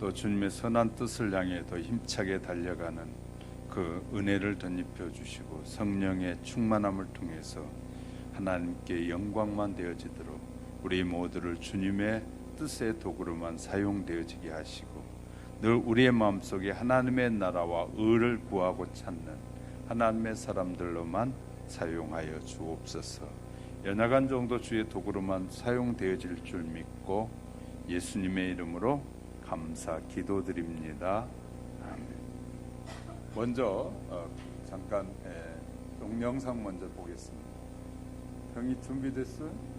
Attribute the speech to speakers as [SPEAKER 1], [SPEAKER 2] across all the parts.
[SPEAKER 1] 또 주님의 선한 뜻을 향해 더 힘차게 달려가는 그 은혜를 덧입혀 주시고 성령의 충만함을 통해서 하나님께 영광만 되어지도록 우리 모두를 주님의 뜻의 도구로만 사용되어지게 하시고 늘 우리의 마음속에 하나님의 나라와 의를 구하고 찾는 하나님의 사람들로만 사용하여 주옵소서. 연약한 정도 주의 도구로만 사용되어질 줄 믿고 예수님의 이름으로 감사 기도드립니다. 아멘. 먼저 잠깐 동영상 먼저 보겠습니다. 형이 준비됐어요?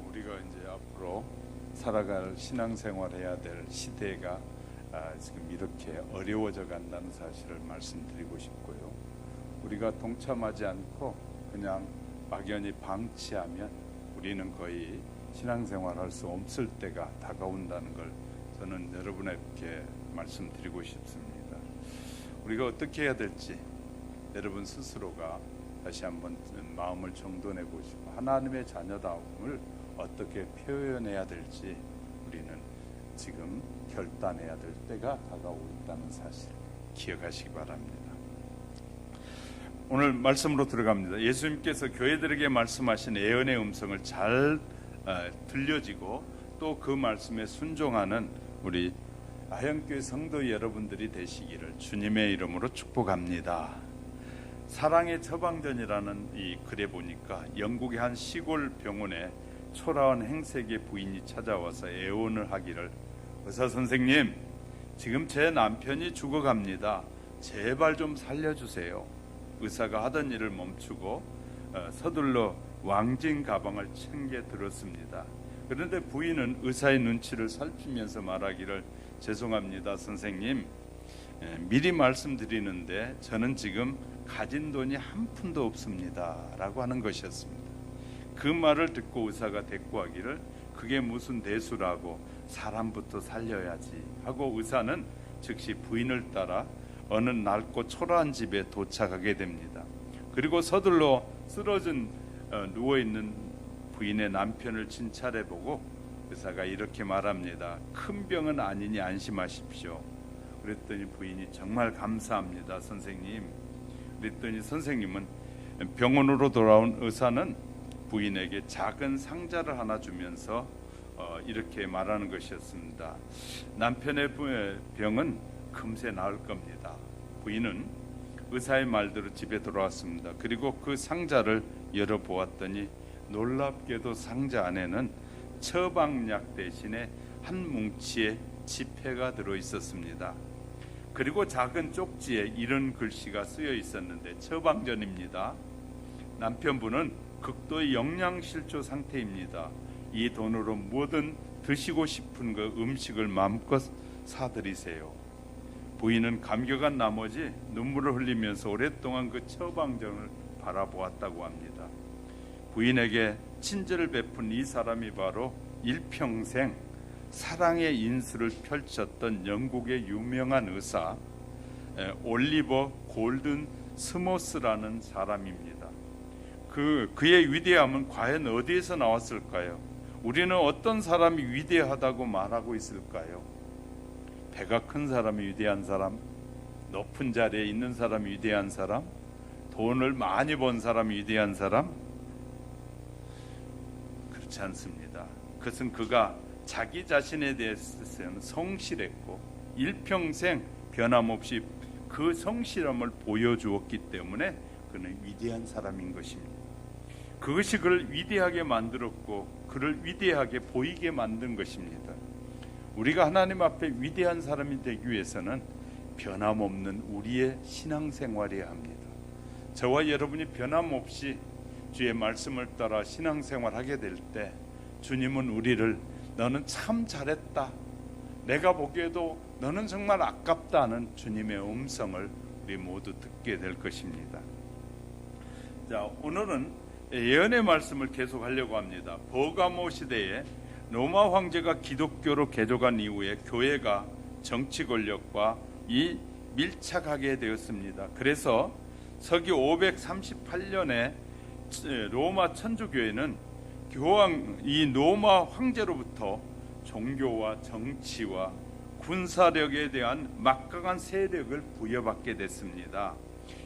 [SPEAKER 1] 우리가 이제 앞으로 살아갈 신앙생활해야 될 시대가 지금 이렇게 어려워져 간다는 사실을 말씀드리고 싶고요. 우리가 동참하지 않고 그냥 막연히 방치하면 우리는 거의 신앙생활할 수 없을 때가 다가온다는 걸 저는 여러분에게 말씀드리고 싶습니다. 우리가 어떻게 해야 될지 여러분 스스로가 다시 한번 마음을 정돈해 보시고 하나님의 자녀다움을 어떻게 표현해야 될지 우리는 지금 결단해야 될 때가 다가오고 있다는 사실 기억하시기 바랍니다. 오늘 말씀으로 들어갑니다. 예수님께서 교회들에게 말씀하신 예언의 음성을 잘 들려지고 또 그 말씀에 순종하는 우리 아현교회 성도 여러분들이 되시기를 주님의 이름으로 축복합니다. 사랑의 처방전이라는 이 글에 보니까 영국의 한 시골 병원에 초라한 행색의 부인이 찾아와서 애원을 하기를, 의사 선생님, 지금 제 남편이 죽어갑니다. 제발 좀 살려주세요. 의사가 하던 일을 멈추고 서둘러 왕진 가방을 챙겨 들었습니다. 그런데 부인은 의사의 눈치를 살피면서 말하기를, 죄송합니다 선생님, 미리 말씀드리는데 저는 지금 가진 돈이 한 푼도 없습니다 라고 하는 것이었습니다. 그 말을 듣고 의사가 대꾸하기를, 그게 무슨 대수라고, 사람부터 살려야지 하고 의사는 즉시 부인을 따라 어느 낡고 초라한 집에 도착하게 됩니다. 그리고 서둘러 쓰러진 누워있는 부인의 남편을 진찰해보고 의사가 이렇게 말합니다. 큰 병은 아니니 안심하십시오. 그랬더니 부인이 정말 감사합니다 선생님. 그랬더니 선생님은, 병원으로 돌아온 의사는 부인에게 작은 상자를 하나 주면서 이렇게 말하는 것이었습니다. 남편의 병은 금세 나을 겁니다. 부인은 의사의 말대로 집에 돌아왔습니다. 그리고 그 상자를 열어보았더니 놀랍게도 상자 안에는 처방약 대신에 한 뭉치의 지폐가 들어있었습니다. 그리고 작은 쪽지에 이런 글씨가 쓰여 있었는데, 처방전입니다. 남편분은 극도의 영양실조 상태입니다. 이 돈으로 뭐든 드시고 싶은 그 음식을 마음껏 사드리세요. 부인은 감격한 나머지 눈물을 흘리면서 오랫동안 그 처방전을 바라보았다고 합니다. 부인에게 친절을 베푼 이 사람이 바로 일평생 사랑의 인수를 펼쳤던 영국의 유명한 의사 올리버 골든 스모스라는 사람입니다. 그의 위대함은 과연 어디에서 나왔을까요? 우리는 어떤 사람이 위대하다고 말하고 있을까요? 배가 큰 사람이 위대한 사람, 높은 자리에 있는 사람이 위대한 사람, 돈을 많이 번 사람이 위대한 사람? 그렇지 않습니다. 그것은 그가 자기 자신에 대해서는 성실했고 일평생 변함없이 그 성실함을 보여주었기 때문에 그는 위대한 사람인 것입니다. 그것이 그를 위대하게 만들었고 그를 위대하게 보이게 만든 것입니다. 우리가 하나님 앞에 위대한 사람이 되기 위해서는 변함없는 우리의 신앙생활이어야 합니다. 저와 여러분이 변함없이 주의 말씀을 따라 신앙생활하게 될 때 주님은 우리를 너는 참 잘했다, 내가 보기에도 너는 정말 아깝다는 주님의 음성을 우리 모두 듣게 될 것입니다. 자, 오늘은 예언의 말씀을 계속하려고 합니다. 버가모 시대에 로마 황제가 기독교로 개종한 이후에 교회가 정치 권력과 밀착하게 되었습니다. 그래서 서기 538년에 로마 천주교회는 이 로마 황제로부터 종교와 정치와 군사력에 대한 막강한 세력을 부여받게 됐습니다.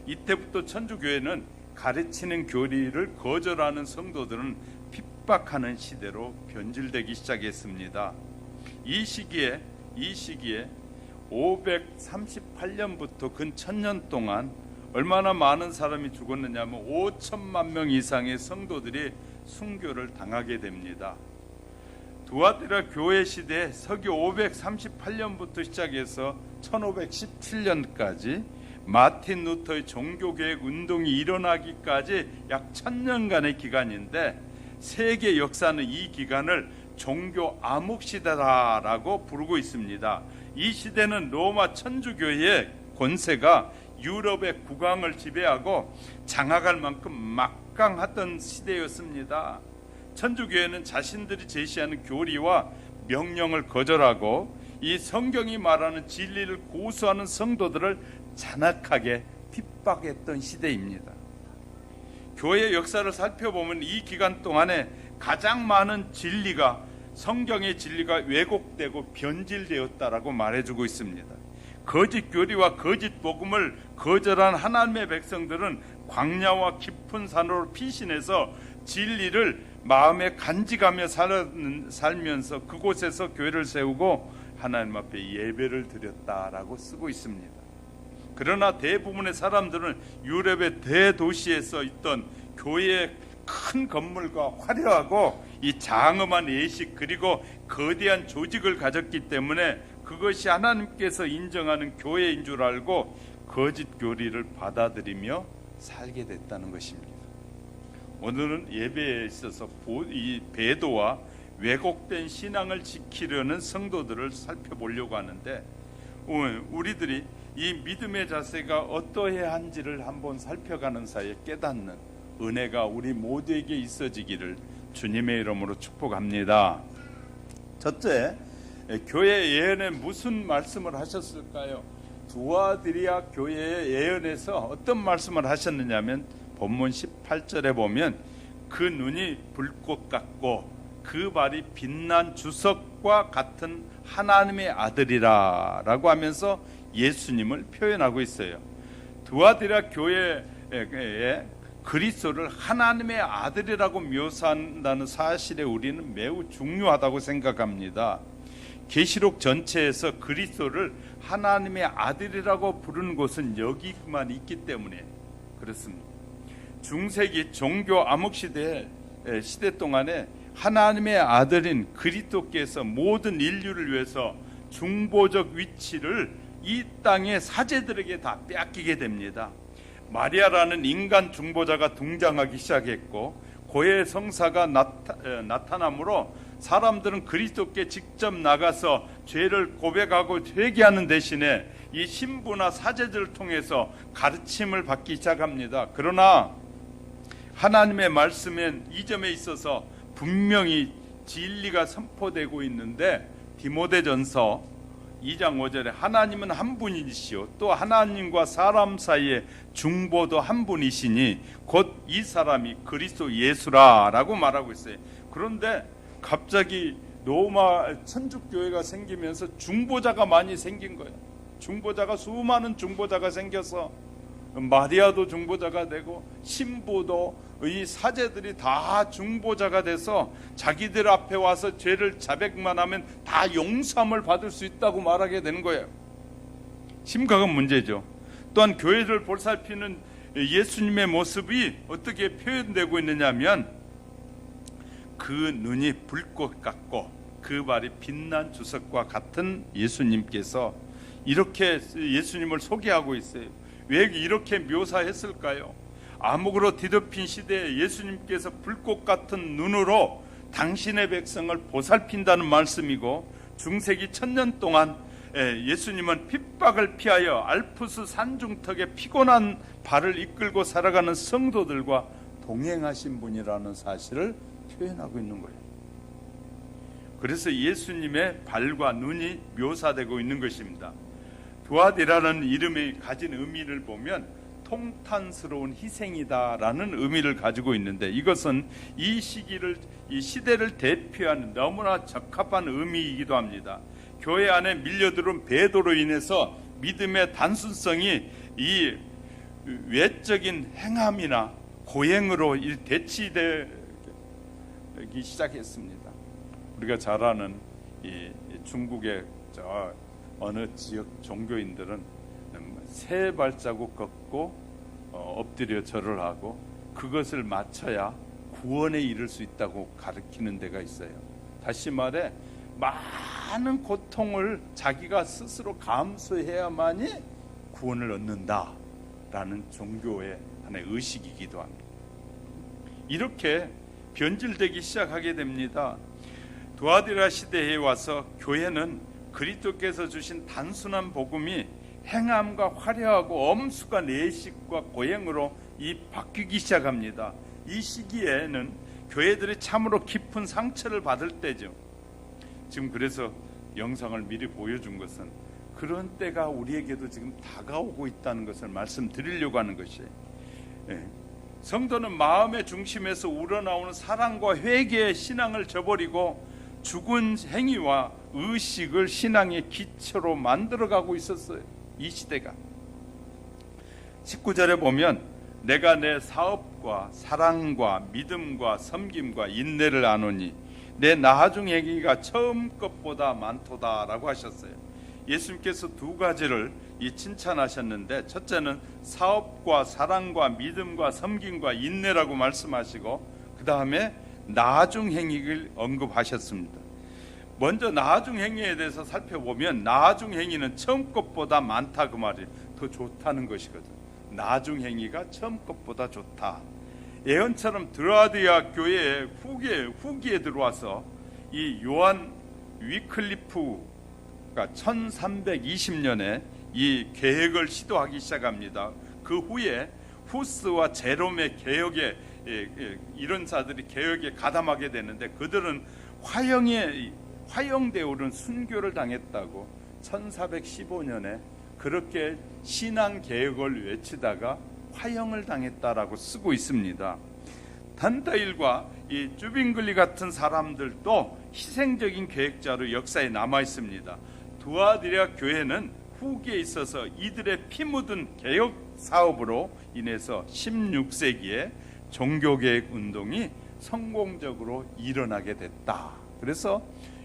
[SPEAKER 1] 이때부터 천주교회는 가르치는 교리를 거절하는 성도들은 핍박하는 시대로 변질되기 시작했습니다. 이 시기에 538년부터 근 1000년 동안 얼마나 많은 사람이 죽었느냐면 5천만 명 이상의 성도들이 순교를 당하게 됩니다. 두아티라 교회 시대 서기 538년부터 시작해서 1517년까지 마틴 루터의 종교개혁 운동이 일어나기까지 약 1000년간의 기간인데 세계 역사는 이 기간을 종교 암흑시대라고 부르고 있습니다. 이 시대는 로마 천주교의 권세가 유럽의 국왕을 지배하고 장악할 만큼 막강하던 시대였습니다. 천주교회는 자신들이 제시하는 교리와 명령을 거절하고 이 성경이 말하는 진리를 고수하는 성도들을 잔악하게 핍박했던 시대입니다. 교회의 역사를 살펴보면 이 기간 동안에 가장 많은 진리가, 성경의 진리가 왜곡되고 변질되었다라고 말해주고 있습니다. 거짓 교리와 거짓 복음을 거절한 하나님의 백성들은 광야와 깊은 산으로 피신해서 진리를 마음에 간직하며 살면서 그곳에서 교회를 세우고 하나님 앞에 예배를 드렸다라고 쓰고 있습니다. 그러나 대부분의 사람들은 유럽의 대도시에서 있던 교회의 큰 건물과 화려하고 이 장엄한 예식 그리고 거대한 조직을 가졌기 때문에 그것이 하나님께서 인정하는 교회인 줄 알고 거짓 교리를 받아들이며 살게 됐다는 것입니다. 오늘은 예배에 있어서 이 배도와 왜곡된 신앙을 지키려는 성도들을 살펴보려고 하는데, 우리들이 이 믿음의 자세가 어떠해야 한지를 한번 살펴가는 사이에 깨닫는 은혜가 우리 모두에게 있어지기를 주님의 이름으로 축복합니다. 첫째, 교회 예언에 무슨 말씀을 하셨을까요? 두아디리아 교회의 예언에서 어떤 말씀을 하셨느냐면, 본문 18절에 보면 그 눈이 불꽃 같고 그 발이 빛난 주석과 같은 하나님의 아들이라 라고 하면서 예수님을 표현하고 있어요. 두아디리아 교회에 그리스도를 하나님의 아들이라고 묘사한다는 사실에 우리는 매우 중요하다고 생각합니다. 계시록 전체에서 그리스도를 하나님의 아들이라고 부르는 곳은 여기만 있기 때문에 그렇습니다. 중세기 종교 암흑 시대 동안에 하나님의 아들인 그리스도께서 모든 인류를 위해서 중보적 위치를 이 땅의 사제들에게 다 빼앗기게 됩니다. 마리아라는 인간 중보자가 등장하기 시작했고, 고해 성사가 나타나므로 사람들은 그리스도께 직접 나가서 죄를 고백하고 회개하는 대신에 이 신부나 사제들을 통해서 가르침을 받기 시작합니다. 그러나 하나님의 말씀엔 이 점에 있어서 분명히 진리가 선포되고 있는데, 디모데전서 2장 5절에 하나님은 한 분이시요 또 하나님과 사람 사이에 중보도 한 분이시니 곧 이 사람이 그리스도 예수라 라고 말하고 있어요. 그런데 갑자기 로마 천주교회가 생기면서 중보자가 많이 생긴 거예요. 수많은 중보자가 생겨서 마리아도 중보자가 되고 신부도 이 사제들이 다 중보자가 돼서 자기들 앞에 와서 죄를 자백만 하면 다 용서함을 받을 수 있다고 말하게 되는 거예요. 심각한 문제죠. 또한 교회를 보살피는 예수님의 모습이 어떻게 표현되고 있느냐면, 그 눈이 불꽃 같고 그 발이 빛난 주석과 같은 예수님께서 이렇게 예수님을 소개하고 있어요. 왜 이렇게 묘사했을까요? 암흑으로 뒤덮인 시대에 예수님께서 불꽃 같은 눈으로 당신의 백성을 보살핀다는 말씀이고, 중세기 1000년 동안 예수님은 핍박을 피하여 알프스 산중턱에 피곤한 발을 이끌고 살아가는 성도들과 동행하신 분이라는 사실을 표현하고 있는 거예요. 그래서 예수님의 발과 눈이 묘사되고 있는 것입니다. 두아디라는 이름이 가진 의미를 보면 통탄스러운 희생이다라는 의미를 가지고 있는데, 이것은 이 시대를 대표하는 너무나 적합한 의미이기도 합니다. 교회 안에 밀려들은 배도로 인해서 믿음의 단순성이 이 외적인 행함이나 고행으로 대치되기 시작했습니다. 우리가 잘 아는 이 중국의 어느 지역 종교인들은 세 발자국 걷고 엎드려 절을 하고 그것을 마쳐야 구원에 이를 수 있다고 가르치는 데가 있어요. 다시 말해, 많은 고통을 자기가 스스로 감수해야만이 구원을 얻는다라는 종교의 하나의 의식이기도 합니다. 이렇게 변질되기 시작하게 됩니다. 두아디라 시대에 와서 교회는 그리스도께서 주신 단순한 복음이 행함과 화려하고 엄숙한 내식과 고행으로 바뀌기 시작합니다. 이 시기에는 교회들이 참으로 깊은 상처를 받을 때죠. 지금 그래서 영상을 미리 보여준 것은 그런 때가 우리에게도 지금 다가오고 있다는 것을 말씀드리려고 하는 것이에요. 성도는 마음의 중심에서 우러나오는 사랑과 회개의 신앙을 저버리고 죽은 행위와 의식을 신앙의 기초로 만들어가고 있었어요. 이 시대가. 19절에 보면 내가 내 사업과 사랑과 믿음과 섬김과 인내를 아노니 내 나중 행위가 처음 것보다 많도다라고 하셨어요. 예수님께서 두 가지를 칭찬하셨는데, 첫째는 사업과 사랑과 믿음과 섬김과 인내라고 말씀하시고, 그 다음에 나중 행위를 언급하셨습니다. 먼저 나중 행위에 대해서 살펴보면 나중 행위는 처음 것보다 많다 그 말이에요. 더 좋다는 것이거든. 나중 행위가 처음 것보다 좋다. 예언처럼 드라디아 교회의 후기에 들어와서 이 요한 위클리프가 1320년에 이 개혁을 시도하기 시작합니다. 그 후에 후스와 제롬의 개혁에 이런 자들이 개혁에 가담하게 되는데 그들은 화형대에 오른 순교를 당했다고 1415년에 그렇게 신앙 개혁을 외치다가 화형을 당했다라고 쓰고 있습니다. 단타일과 이 쭈빙글리 같은 사람들도 희생적인 계획자로 역사에 남아 있습니다. 두아디라 교회는 후기에 있어서 이들의 피 묻은 개혁 사업으로 인해서 16세기에 종교개혁 운동이 성공적으로 일어나게 됐다. 그래서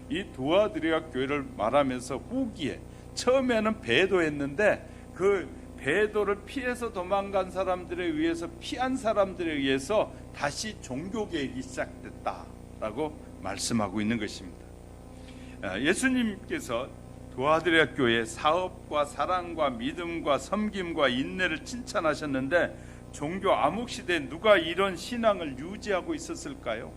[SPEAKER 1] 이 두아디라 교회를 말하면서 후기에 처음에는 배도했는데 그 배도를 피해서 도망간 사람들에 의해서 피한 사람들에 의해서 다시 종교개혁이 시작됐다라고 말씀하고 있는 것입니다. 예수님께서 두아디라 교회의 사업과 사랑과 믿음과 섬김과 인내를 칭찬하셨는데 종교 암흑시대에 누가 이런 신앙을 유지하고 있었을까요?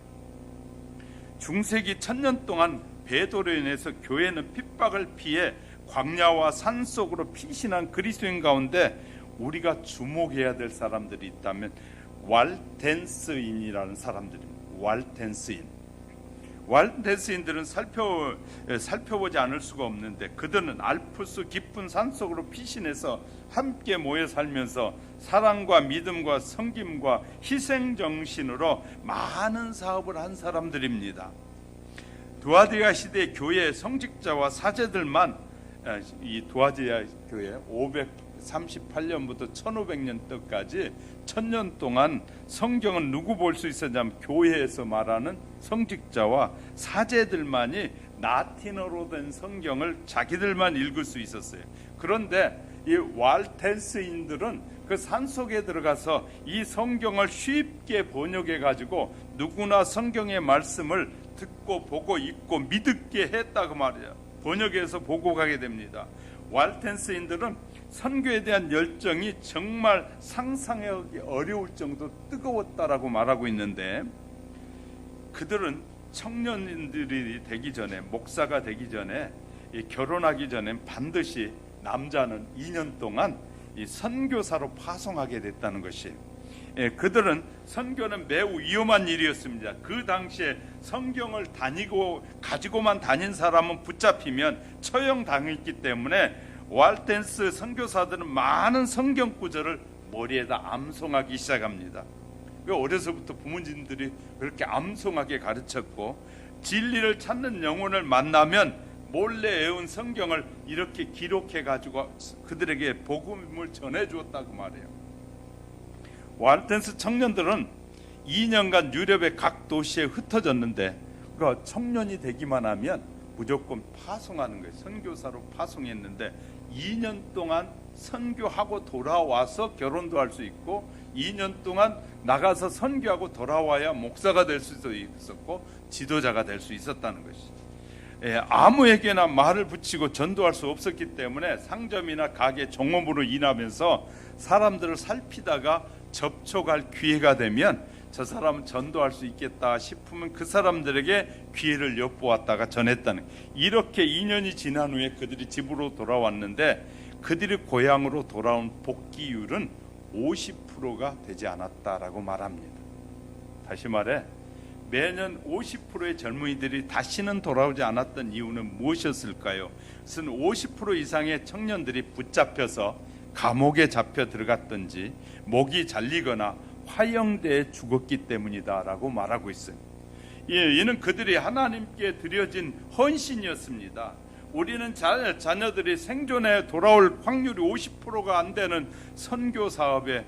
[SPEAKER 1] 중세기 1000년 동안 배도로 인해서 교회는 핍박을 피해 광야와 산속으로 피신한 그리스도인 가운데 우리가 주목해야 될 사람들이 있다면 왈덴스인이라는 사람들입니다. 왈덴스인들은 살펴보지 않을 수가 없는데 그들은 알프스 깊은 산속으로 피신해서 함께 모여 살면서 사랑과 믿음과 섬김과 희생정신으로 많은 사업을 한 사람들입니다. 두아디라 시대 교회의 성직자와 사제들만 이 두아디라 교회 538년부터 1500년도까지 1000년 동안 성경은 누구 볼 수 있었냐면 교회에서 말하는 성직자와 사제들만이 라틴어로 된 성경을 자기들만 읽을 수 있었어요. 그런데 이 왈텐스인들은 그 산속에 들어가서 이 성경을 쉽게 번역해 가지고 누구나 성경의 말씀을 듣고 보고 읽고 믿게 했다고 말이에요. 번역해서 보고 가게 됩니다. 왈텐스인들은 선교에 대한 열정이 정말 상상하기 어려울 정도 뜨거웠다라고 말하고 있는데 그들은 청년들이 되기 전에 목사가 되기 전에 결혼하기 전에 반드시 남자는 2년 동안 이 선교사로 파송하게 됐다는 것이에요. 그들은 선교는 매우 위험한 일이었습니다. 그 당시에 성경을 가지고만 다닌 사람은 붙잡히면 처형당했기 때문에 왈텐스 선교사들은 많은 성경 구절을 머리에다 암송하기 시작합니다. 어려서부터 부모님들이 그렇게 암송하게 가르쳤고 진리를 찾는 영혼을 만나면 몰래 외운 성경을 이렇게 기록해 가지고 그들에게 복음을 전해 주었다고 말해요. 왈텐스 청년들은 2년간 유럽의 각 도시에 흩어졌는데 그 청년이 되기만 하면 무조건 파송하는 거예요. 선교사로 파송했는데 2년 동안 선교하고 돌아와서 결혼도 할 수 있고 2년 동안 나가서 선교하고 돌아와야 목사가 될 수 있었고 지도자가 될 수 있었다는 것이죠. 아무에게나 말을 붙이고 전도할 수 없었기 때문에 상점이나 가게 종업으로 일하면서 사람들을 살피다가 접촉할 기회가 되면 저 사람은 전도할 수 있겠다 싶으면 그 사람들에게 기회를 엿보았다가 전했다는, 이렇게 2년이 지난 후에 그들이 집으로 돌아왔는데 그들이 고향으로 돌아온 복귀율은 50%가 되지 않았다라고 말합니다. 다시 말해 매년 50%의 젊은이들이 다시는 돌아오지 않았던 이유는 무엇이었을까요? 그것은 50% 이상의 청년들이 붙잡혀서 감옥에 잡혀 들어갔든지 목이 잘리거나 화형대에 죽었기 때문이다라고 말하고 있어요. 이는 그들이 하나님께 드려진 헌신이었습니다. 우리는 자녀들이 생존에 돌아올 확률이 50%가 안 되는 선교 사업에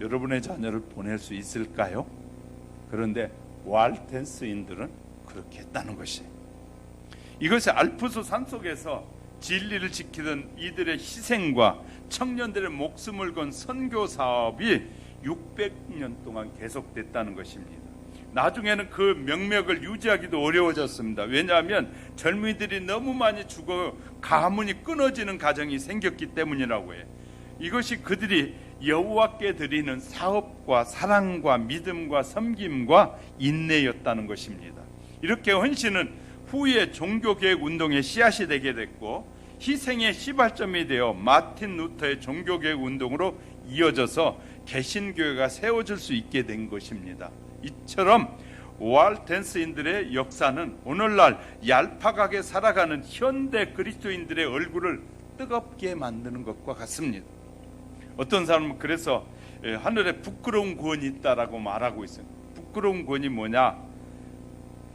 [SPEAKER 1] 여러분의 자녀를 보낼 수 있을까요? 그런데 왈텐스인들은 그렇게 했다는 것이에요. 이것이 알프스 산속에서 진리를 지키던 이들의 희생과 청년들의 목숨을 건 선교 사업이 600년 동안 계속됐다는 것입니다. 나중에는 그 명맥을 유지하기도 어려워졌습니다. 왜냐하면 젊은이들이 너무 많이 죽어 가문이 끊어지는 가정이 생겼기 때문이라고 해요. 이것이 그들이 여호와께 드리는 사업과 사랑과 믿음과 섬김과 인내였다는 것입니다. 이렇게 헌신은 후에 종교개혁 운동의 씨앗이 되게 됐고 희생의 시발점이 되어 마틴 루터의 종교개혁 운동으로 이어져서 개신교회가 세워질 수 있게 된 것입니다. 이처럼 월텐스인들의 역사는 오늘날 얄팍하게 살아가는 현대 그리스도인들의 얼굴을 뜨겁게 만드는 것과 같습니다. 어떤 사람은 그래서 하늘에 부끄러운 구원이 있다라고 말하고 있어요. 부끄러운 구원이 뭐냐?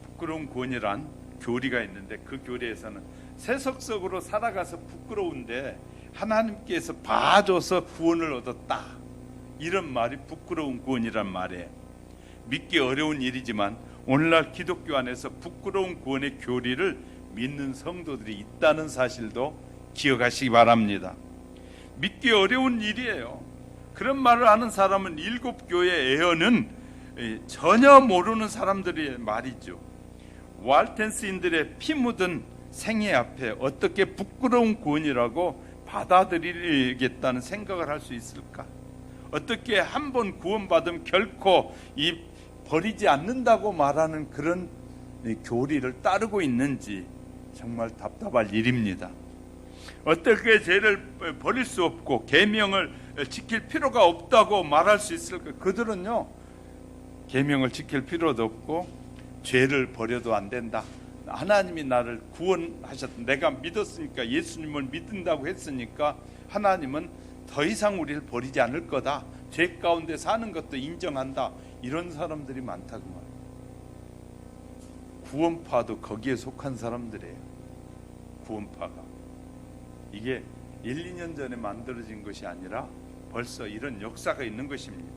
[SPEAKER 1] 부끄러운 구원이란 교리가 있는데 그 교리에서는 세속적으로 살아가서 부끄러운데 하나님께서 봐줘서 구원을 얻었다, 이런 말이 부끄러운 구원이란 말이에요. 믿기 어려운 일이지만 오늘날 기독교 안에서 부끄러운 구원의 교리를 믿는 성도들이 있다는 사실도 기억하시기 바랍니다. 믿기 어려운 일이에요. 그런 말을 하는 사람은 일곱 교회 애언은 전혀 모르는 사람들의 말이죠. 월텐스인들의 피 묻은 생애 앞에 어떻게 부끄러운 구원이라고 받아들이겠다는 생각을 할 수 있을까? 어떻게 한 번 구원받으면 결코 버리지 않는다고 말하는 그런 교리를 따르고 있는지 정말 답답할 일입니다. 어떻게 죄를 버릴 수 없고 계명을 지킬 필요가 없다고 말할 수 있을까? 그들은요, 계명을 지킬 필요도 없고 죄를 버려도 안 된다. 하나님이 나를 구원하셨다. 내가 믿었으니까, 예수님을 믿는다고 했으니까 하나님은 더 이상 우리를 버리지 않을 거다. 죄 가운데 사는 것도 인정한다. 이런 사람들이 많다고 말해요. 구원파도 거기에 속한 사람들이에요. 구원파가. 이게 1, 2년 전에 만들어진 것이 아니라 벌써 이런 역사가 있는 것입니다.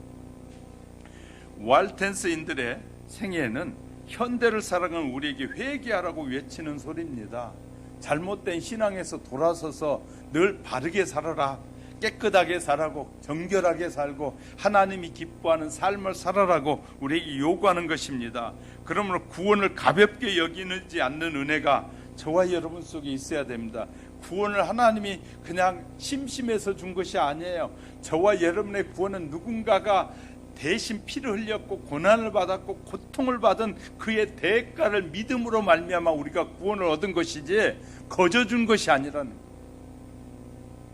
[SPEAKER 1] 월텐스인들의 생애는 현대를 살아가는 우리에게 회개하라고 외치는 소리입니다. 잘못된 신앙에서 돌아서서 늘 바르게 살아라, 깨끗하게 살라고, 정결하게 살고 하나님이 기뻐하는 삶을 살아라고 우리에게 요구하는 것입니다. 그러므로 구원을 가볍게 여기지 않는 은혜가 저와 여러분 속에 있어야 됩니다. 구원을 하나님이 그냥 심심해서 준 것이 아니에요. 저와 여러분의 구원은 누군가가 대신 피를 흘렸고 고난을 받았고 고통을 받은 그의 대가를 믿음으로 말미암아 우리가 구원을 얻은 것이지 거저 준 것이 아니라는 거예요.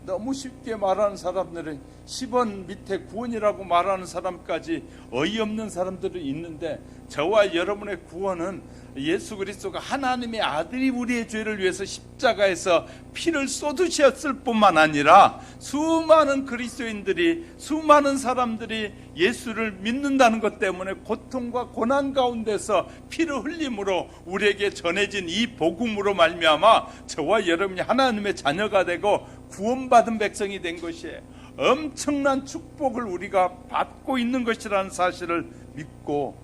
[SPEAKER 1] 너무 쉽게 말하는 사람들은 10원 밑에 구원이라고 말하는 사람까지 어이없는 사람들이 있는데, 저와 여러분의 구원은 예수 그리스도가 하나님의 아들이 우리의 죄를 위해서 십자가에서 피를 쏟으셨을 뿐만 아니라 수많은 그리스도인들이, 수많은 사람들이 예수를 믿는다는 것 때문에 고통과 고난 가운데서 피를 흘림으로 우리에게 전해진 이 복음으로 말미암아 저와 여러분이 하나님의 자녀가 되고 구원받은 백성이 된 것이에요. 엄청난 축복을 우리가 받고 있는 것이라는 사실을 믿고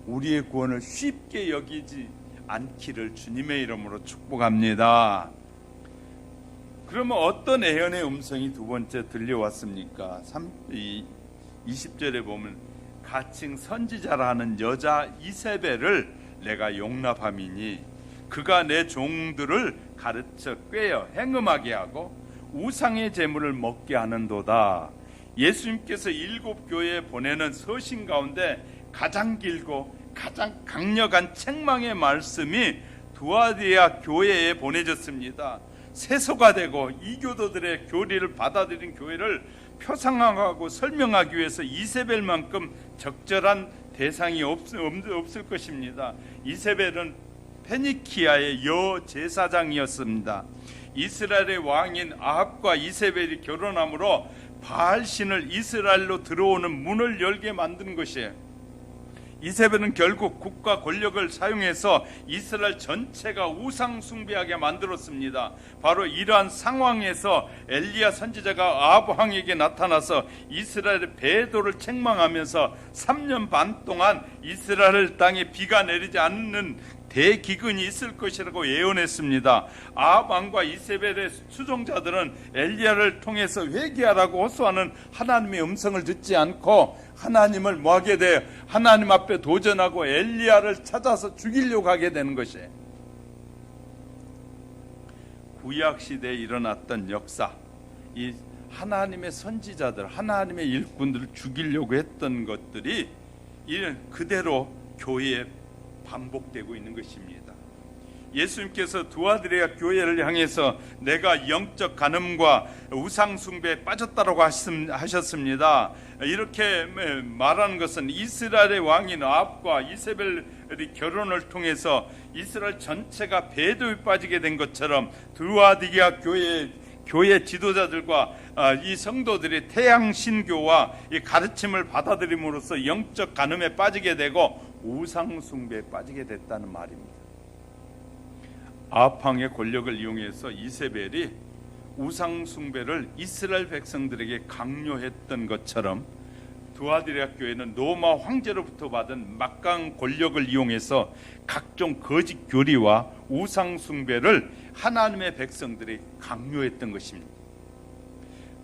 [SPEAKER 1] 우리의 구원을 쉽게 여기지 않기를 주님의 이름으로 축복합니다. 그러면 어떤 애언의 음성이 두 번째 들려왔습니까? 20절에 보면 가칭 선지자라는 여자 이세벨을 내가 용납함이니 그가 내 종들을 가르쳐 꿰어 행음하게 하고 우상의 제물을 먹게 하는도다. 예수님께서 7교회에 보내는 서신 가운데 가장 길고 가장 강력한 책망의 말씀이 두아디아 교회에 보내졌습니다. 세소가 되고 이교도들의 교리를 받아들인 교회를 표상화하고 설명하기 위해서 이세벨만큼 적절한 대상이 없을 것입니다. 이세벨은 페니키아의 여제사장이었습니다. 이스라엘의 왕인 아합과 이세벨이 결혼함으로 바알신을 이스라엘로 들어오는 문을 열게 만드는 것이에요. 이세벨은 결국 국가 권력을 사용해서 이스라엘 전체가 우상 숭배하게 만들었습니다. 바로 이러한 상황에서 엘리야 선지자가 아합 왕에게 나타나서 이스라엘의 배도를 책망하면서 3년 반 동안 이스라엘 땅에 비가 내리지 않는 대기근이 있을 것이라고 예언했습니다. 아합 왕과 이세벨의 수종자들은 엘리야를 통해서 회개하라고 호소하는 하나님의 음성을 듣지 않고 하나님을 뭐하게 돼요? 하나님 앞에 도전하고 엘리야를 찾아서 죽이려고 하게 되는 것이에요. 구약 시대에 일어났던 역사, 이 하나님의 선지자들, 하나님의 일꾼들을 죽이려고 했던 것들이 이런 그대로 교회에 반복되고 있는 것입니다. 예수님께서 두아드레아 교회를 향해서 내가 영적 간음과 우상 숭배에 빠졌다라고 하셨습니다. 이렇게 말하는 것은 이스라엘의 왕인 아합과 이세벨의 결혼을 통해서 이스라엘 전체가 배도에 빠지게 된 것처럼 두아드레아 교회 지도자들과 이 성도들이 태양 신교와 이 가르침을 받아들임으로써 영적 간음에 빠지게 되고 우상 숭배에 빠지게 됐다는 말입니다. 아합 왕의 권력을 이용해서 이세벨이 우상 숭배를 이스라엘 백성들에게 강요했던 것처럼 두아드레아 교회는 로마 황제로부터 받은 막강 권력을 이용해서 각종 거짓 교리와 우상 숭배를 하나님의 백성들이 강요했던 것입니다.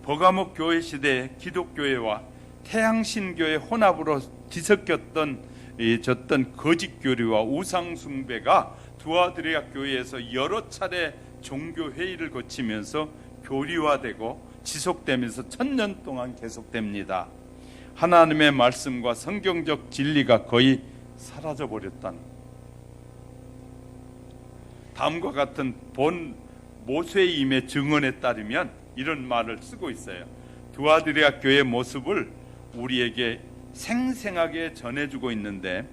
[SPEAKER 1] 버가목 교회 시대의 기독교회와 태양신교의 혼합으로 뒤섞였던 거짓 교리와 우상 숭배가 두아드레아 교회에서 여러 차례 종교 회의를 거치면서 교리화되고 지속되면서 1000년 동안 계속됩니다. 하나님의 말씀과 성경적 진리가 거의 사라져 버렸다는, 다음과 같은 본 모세임의 증언에 따르면 이런 말을 쓰고 있어요. 두아드레아 교회의 모습을 우리에게 생생하게 전해주고 있는데,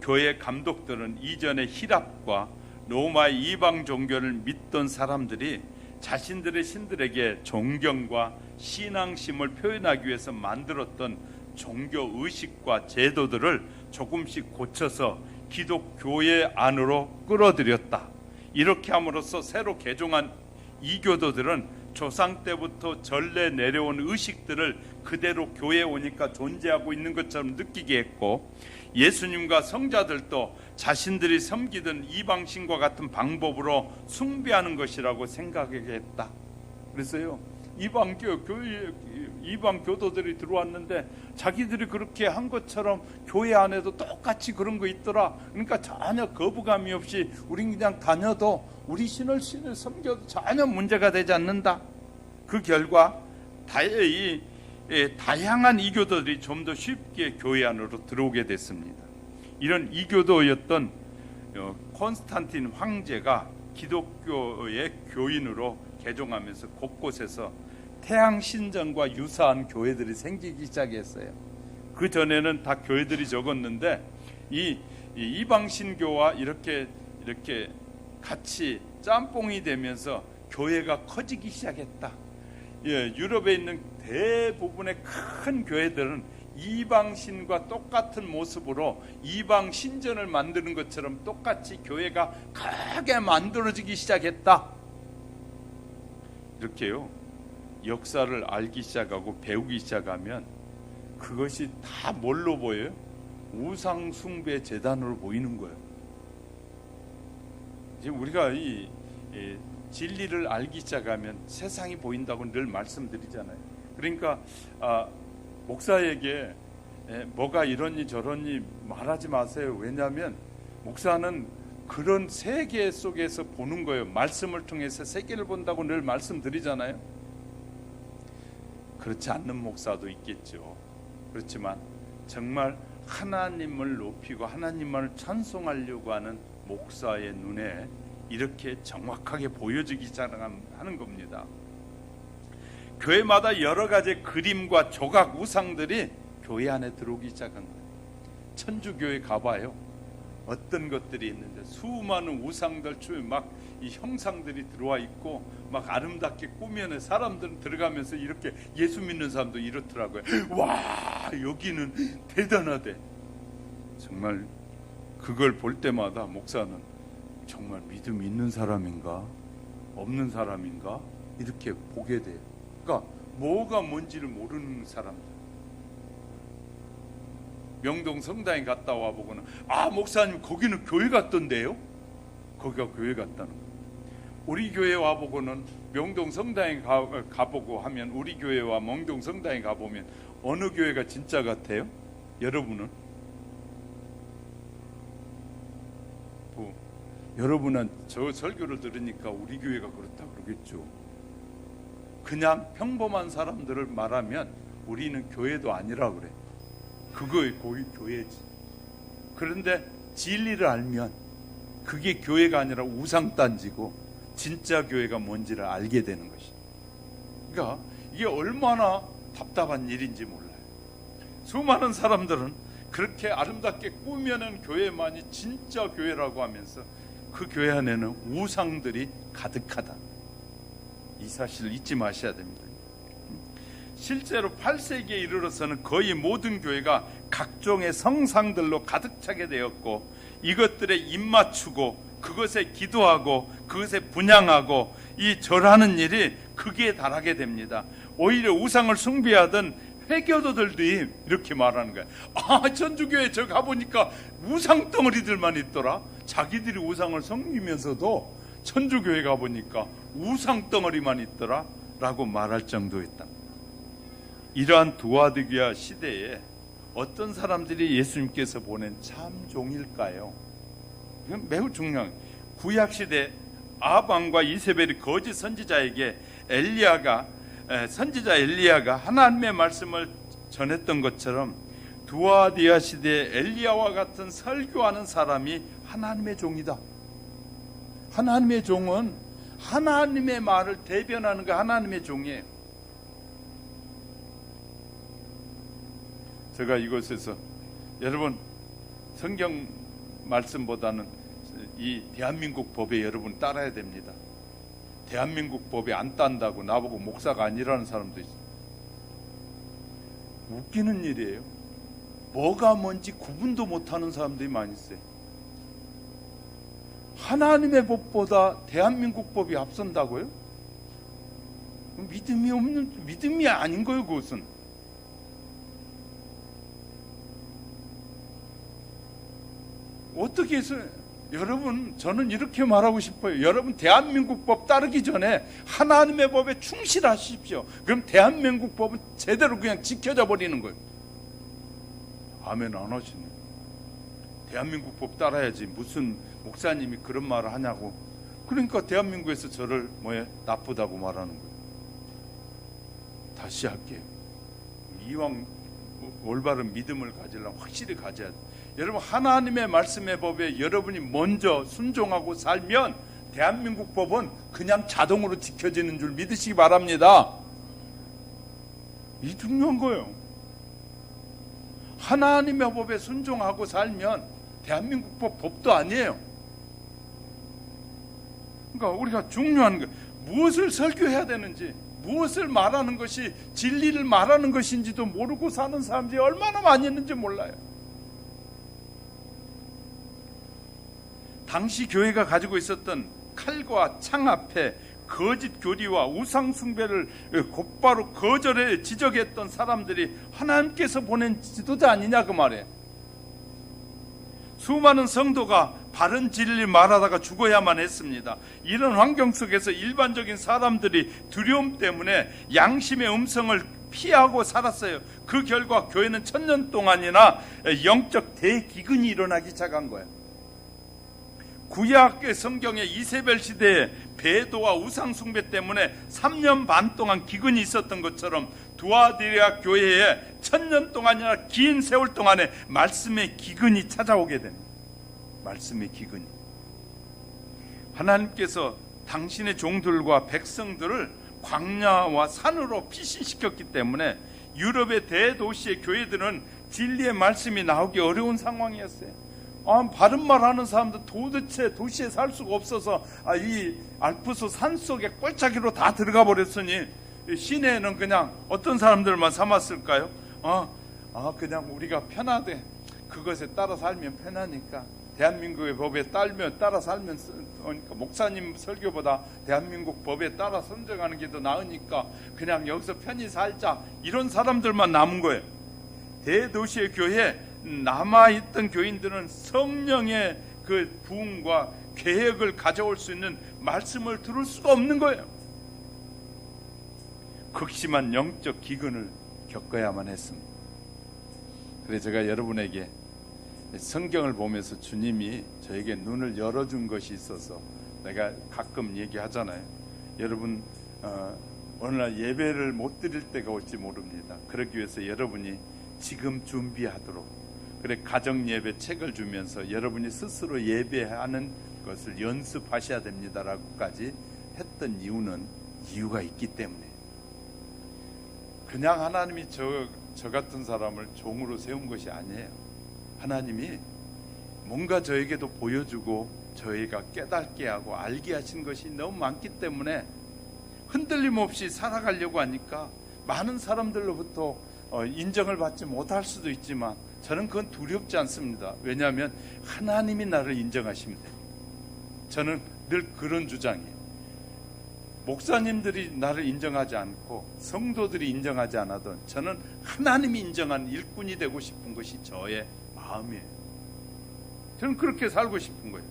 [SPEAKER 1] 교회 감독들은 이전의 히랍과 로마의 이방 종교를 믿던 사람들이 자신들의 신들에게 존경과 신앙심을 표현하기 위해서 만들었던 종교 의식과 제도들을 조금씩 고쳐서 기독교회 안으로 끌어들였다. 이렇게 함으로써 새로 개종한 이교도들은 조상 때부터 전래 내려온 의식들을 그대로 교회에 오니까 존재하고 있는 것처럼 느끼게 했고, 예수님과 성자들도 자신들이 섬기던 이방신과 같은 방법으로 숭배하는 것이라고 생각하게 했다. 그래서요, 이방 교도들이 들어왔는데 자기들이 그렇게 한 것처럼 교회 안에도 똑같이 그런 거 있더라. 그러니까 전혀 거부감이 없이 우린 그냥 다녀도 우리 신을 섬겨도 전혀 문제가 되지 않는다. 그 결과 다양한 이교도들이 좀 더 쉽게 교회 안으로 들어오게 됐습니다. 이런 이교도였던 콘스탄틴 황제가 기독교의 교인으로 개종하면서 곳곳에서 태양 신전과 유사한 교회들이 생기기 시작했어요. 그 전에는 다 교회들이 적었는데 이 이방 신교와 이렇게 같이 짬뽕이 되면서 교회가 커지기 시작했다. 유럽에 있는 대부분의 큰 교회들은 이방신과 똑같은 모습으로 이방 신전을 만드는 것처럼 똑같이 교회가 크게 만들어지기 시작했다. 이렇게요, 역사를 알기 시작하고 배우기 시작하면 그것이 다 뭘로 보여요? 우상 숭배 재단으로 보이는 거예요. 이제 우리가 이 진리를 알기 시작하면 세상이 보인다고 늘 말씀드리잖아요. 그러니까 목사에게 뭐가 이러니 저러니 말하지 마세요. 왜냐하면 목사는 그런 세계 속에서 보는 거예요. 말씀을 통해서 세계를 본다고 늘 말씀드리잖아요. 그렇지 않는 목사도 있겠죠. 그렇지만 정말 하나님을 높이고 하나님을 찬송하려고 하는 목사의 눈에 이렇게 정확하게 보여지기 시작하는 겁니다. 교회마다 여러 가지 그림과 조각 우상들이 교회 안에 들어오기 시작한 거예요. 천주교회 가봐요. 어떤 것들이 있는데 수많은 우상들 중에 막 이 형상들이 들어와 있고 막 아름답게 꾸며내. 사람들은 들어가면서 이렇게 예수 믿는 사람도 이렇더라고요. 와, 여기는 대단하대. 정말 그걸 볼 때마다 목사는 정말 믿음 있는 사람인가 없는 사람인가 이렇게 보게 돼요. 그러니까 뭐가 뭔지를 모르는 사람들. 명동 성당에 갔다 와보고는 목사님 거기는 교회 같던데요? 거기가 교회 같다는 거예요. 우리 교회 와보고는 명동 성당에 가보고 하면, 우리 교회와 명동 성당에 가보면 어느 교회가 진짜 같아요? 여러분은? 여러분은 저 설교를 들으니까 우리 교회가 그렇다 그러겠죠. 그냥 평범한 사람들을 말하면 우리는 교회도 아니라 그래. 그거의 교회지. 그런데 진리를 알면 그게 교회가 아니라 우상단지고 진짜 교회가 뭔지를 알게 되는 것이죠. 그러니까 이게 얼마나 답답한 일인지 몰라요. 수많은 사람들은 그렇게 아름답게 꾸며낸 교회만이 진짜 교회라고 하면서 그 교회 안에는 우상들이 가득하다. 이 사실을 잊지 마셔야 됩니다. 실제로 8세기에 이르러서는 거의 모든 교회가 각종의 성상들로 가득 차게 되었고, 이것들에 입맞추고 그것에 기도하고 그것에 분향하고 이 절하는 일이 극에 달하게 됩니다. 오히려 우상을 숭배하던 회교도들도 이렇게 말하는 거야. 아, 전주교회 저 가보니까 우상 덩어리들만 있더라. 자기들이 우상을 섬기면서도 천주교회 가보니까 우상 덩어리만 있더라 라고 말할 정도였다. 이러한 두아디기아 시대에 어떤 사람들이 예수님께서 보낸 참 종일까요? 이건 매우 중요한 거예요. 구약시대 아방과 이세벨이 거짓 선지자에게 선지자 엘리야가 하나님의 말씀을 전했던 것처럼, 두아디아 시대에 엘리야와 같은 설교하는 사람이 하나님의 종이다. 하나님의 종은 하나님의 말을 대변하는 게 하나님의 종이에요. 제가 이곳에서 여러분 성경 말씀보다는 이 대한민국 법에 여러분 따라야 됩니다. 대한민국 법에 안 딴다고 나보고 목사가 아니라는 사람도 있어요. 웃기는 일이에요. 뭐가 뭔지 구분도 못하는 사람들이 많이 있어요. 하나님의 법보다 대한민국 법이 앞선다고요? 믿음이 아닌 거예요. 그것은 어떻게 해서, 여러분, 저는 이렇게 말하고 싶어요. 여러분, 대한민국 법 따르기 전에 하나님의 법에 충실하십시오. 그럼 대한민국 법은 제대로 그냥 지켜져 버리는 거예요. 아멘 안 하시네. 대한민국 법 따라야지 무슨 목사님이 그런 말을 하냐고. 그러니까 대한민국에서 저를 나쁘다고 말하는 거예요. 다시 할게요. 이왕 올바른 믿음을 가지려면 확실히 가져야 돼요. 여러분, 하나님의 말씀의 법에 여러분이 먼저 순종하고 살면 대한민국 법은 그냥 자동으로 지켜지는 줄 믿으시기 바랍니다. 이 중요한 거예요. 하나님의 법에 순종하고 살면 대한민국 법도 아니에요. 그러니까 우리가 중요한 거, 무엇을 설교해야 되는지, 무엇을 말하는 것이 진리를 말하는 것인지도 모르고 사는 사람들이 얼마나 많이 있는지 몰라요. 당시 교회가 가지고 있었던 칼과 창 앞에 거짓 교리와 우상 숭배를 곧바로 거절해 지적했던 사람들이 하나님께서 보낸 지도자 아니냐 그 말이에요. 수많은 성도가 바른 진리를 말하다가 죽어야만 했습니다. 이런 환경 속에서 일반적인 사람들이 두려움 때문에 양심의 음성을 피하고 살았어요. 그 결과 교회는 1000년 동안이나 영적 대기근이 일어나기 시작한 거예요. 구약 성경의 이세벨 시대에 배도와 우상 숭배 때문에 3년 반 동안 기근이 있었던 것처럼 두아디아 교회에 1000년 동안이나 긴 세월 동안에 말씀의 기근이 찾아오게 됩니다. 말씀의 기근이. 하나님께서 당신의 종들과 백성들을 광야와 산으로 피신시켰기 때문에 유럽의 대도시의 교회들은 진리의 말씀이 나오기 어려운 상황이었어요. 바른 말 하는 사람들 도대체 도시에 살 수가 없어서 이 알프스 산속에 꼴짜기로 다 들어가 버렸으니 시내에는 그냥 어떤 사람들만 삼았을까요? 그냥 우리가 편하대, 그것에 따라 살면 편하니까, 대한민국의 법에 따라 살면, 그러니까 목사님 설교보다 대한민국 법에 따라 선정하는 게 더 나으니까 그냥 여기서 편히 살자, 이런 사람들만 남은 거예요. 대도시의 교회에 남아있던 교인들은 성령의 그 부흥과 계획을 가져올 수 있는 말씀을 들을 수가 없는 거예요. 극심한 영적 기근을 겪어야만 했습니다. 그래서 제가 여러분에게 성경을 보면서 주님이 저에게 눈을 열어준 것이 있어서 내가 가끔 얘기하잖아요. 여러분 어느 날 예배를 못 드릴 때가 올지 모릅니다. 그러기 위해서 여러분이 지금 준비하도록, 그래 가정 예배 책을 주면서 여러분이 스스로 예배하는 것을 연습하셔야 됩니다라고까지 했던 이유가 있기 때문에, 그냥 하나님이 저 같은 사람을 종으로 세운 것이 아니에요. 하나님이 뭔가 저에게도 보여주고 저희가 깨닫게 하고 알게 하신 것이 너무 많기 때문에 흔들림 없이 살아가려고 하니까 많은 사람들로부터 인정을 받지 못할 수도 있지만 저는 그건 두렵지 않습니다. 왜냐하면 하나님이 나를 인정하시면 돼요. 저는 늘 그런 주장이에요. 목사님들이 나를 인정하지 않고 성도들이 인정하지 않아도 저는 하나님이 인정한 일꾼이 되고 싶은 것이 저의 마음이에요. 저는 그렇게 살고 싶은 거예요.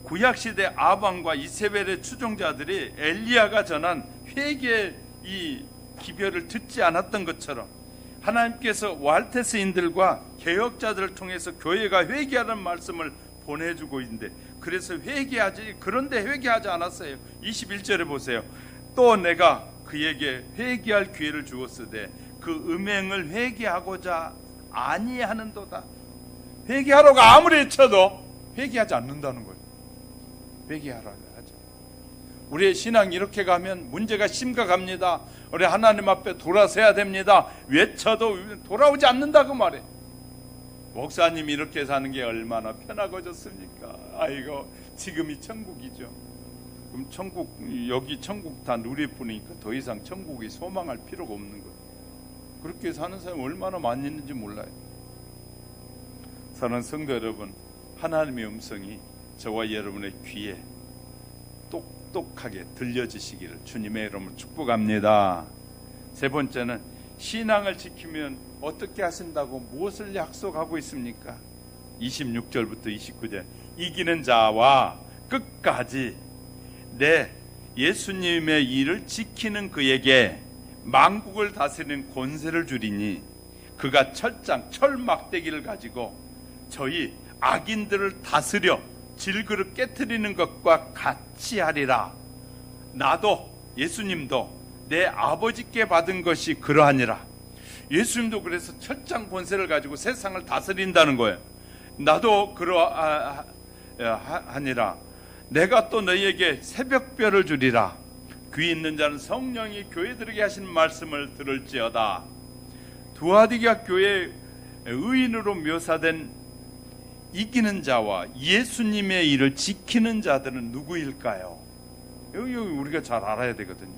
[SPEAKER 1] 구약시대 아방과 이세벨의 추종자들이 엘리야가 전한 회개의 이 기별을 듣지 않았던 것처럼 하나님께서 walte스인들과 개혁자들을 통해서 교회가 회개하는 말씀을 보내주고 있는데, 그래서 그런데 회개하지 않았어요. 21절에 보세요. 또 내가 그에게 회개할 기회를 주었으되 그 음행을 회개하고자 아니하는도다. 회개하라고 아무리 외쳐도 회개하지 않는다는 거예요. 회개하라고 하죠. 우리의 신앙이 이렇게 가면 문제가 심각합니다. 우리 하나님 앞에 돌아서야 됩니다. 외쳐도 돌아오지 않는다고 말해. 목사님이 이렇게 사는 게 얼마나 편하고졌습니까? 아이고, 지금이 천국이죠. 그럼 여기 천국 다 누리뿐이니까 더 이상 천국이 소망할 필요가 없는 거예요. 그렇게 사는 사람이 얼마나 많이 있는지 몰라요. 사랑하는 성도 여러분, 하나님의 음성이 저와 여러분의 귀에 똑똑하게 들려지시기를 주님의 이름으로 축복합니다. 세 번째는 신앙을 지키면 어떻게 하신다고 무엇을 약속하고 있습니까? 26절부터 29절. 이기는 자와 끝까지 내 예수님의 일을 지키는 그에게 만국을 다스리는 권세를 주리니 그가 철막대기를 가지고 저희 악인들을 다스려 질그릇 깨트리는 것과 같이 하리라. 나도 예수님도 내 아버지께 받은 것이 그러하니라. 예수님도 그래서 철장 권세를 가지고 세상을 다스린다는 거예요. 나도 그러하니라. 내가 또 너희에게 새벽별을 주리라. 귀 있는 자는 성령이 교회들에게 하신 말씀을 들을지어다. 두아디가 교회 의인으로 묘사된 이기는 자와 예수님의 일을 지키는 자들은 누구일까요? 여기 우리가 잘 알아야 되거든요.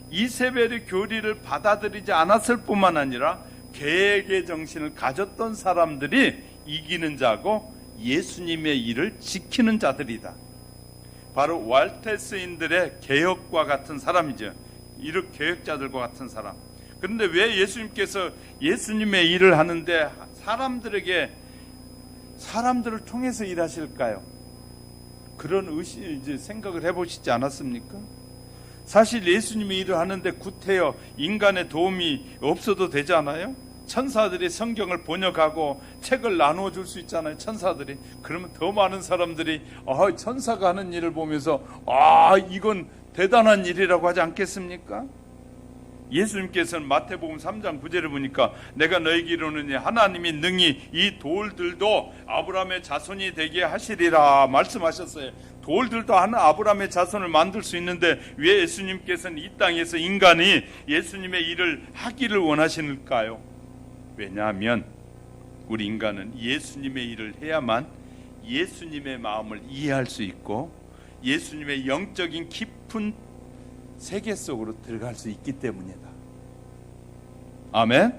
[SPEAKER 1] 이세벨의 교리를 받아들이지 않았을 뿐만 아니라 계획의 정신을 가졌던 사람들이 이기는 자고 예수님의 일을 지키는 자들이다. 바로 walte스인들의 개혁과 같은 사람이죠. 이런 개혁자들과 같은 사람. 그런데 왜 예수님께서 예수님의 일을 하는데 사람들을 통해서 일하실까요? 그런 이제 생각을 해보시지 않았습니까? 사실 예수님이 일을 하는데 구태여 인간의 도움이 없어도 되지 않아요? 천사들이 성경을 번역하고 책을 나누어 줄 수 있잖아요. 천사들이. 그러면 더 많은 사람들이 천사가 하는 일을 보면서 이건 대단한 일이라고 하지 않겠습니까? 예수님께서는 마태복음 3장 9절을 보니까 내가 너희에게 이르노니 하나님이 능히 이 돌들도 아브라함의 자손이 되게 하시리라 말씀하셨어요. 돌들도 하는 아브라함의 자손을 만들 수 있는데 왜 예수님께서는 이 땅에서 인간이 예수님의 일을 하기를 원하시는가요? 왜냐하면 우리 인간은 예수님의 일을 해야만 예수님의 마음을 이해할 수 있고 예수님의 영적인 깊은 세계 속으로 들어갈 수 있기 때문이다. 아멘.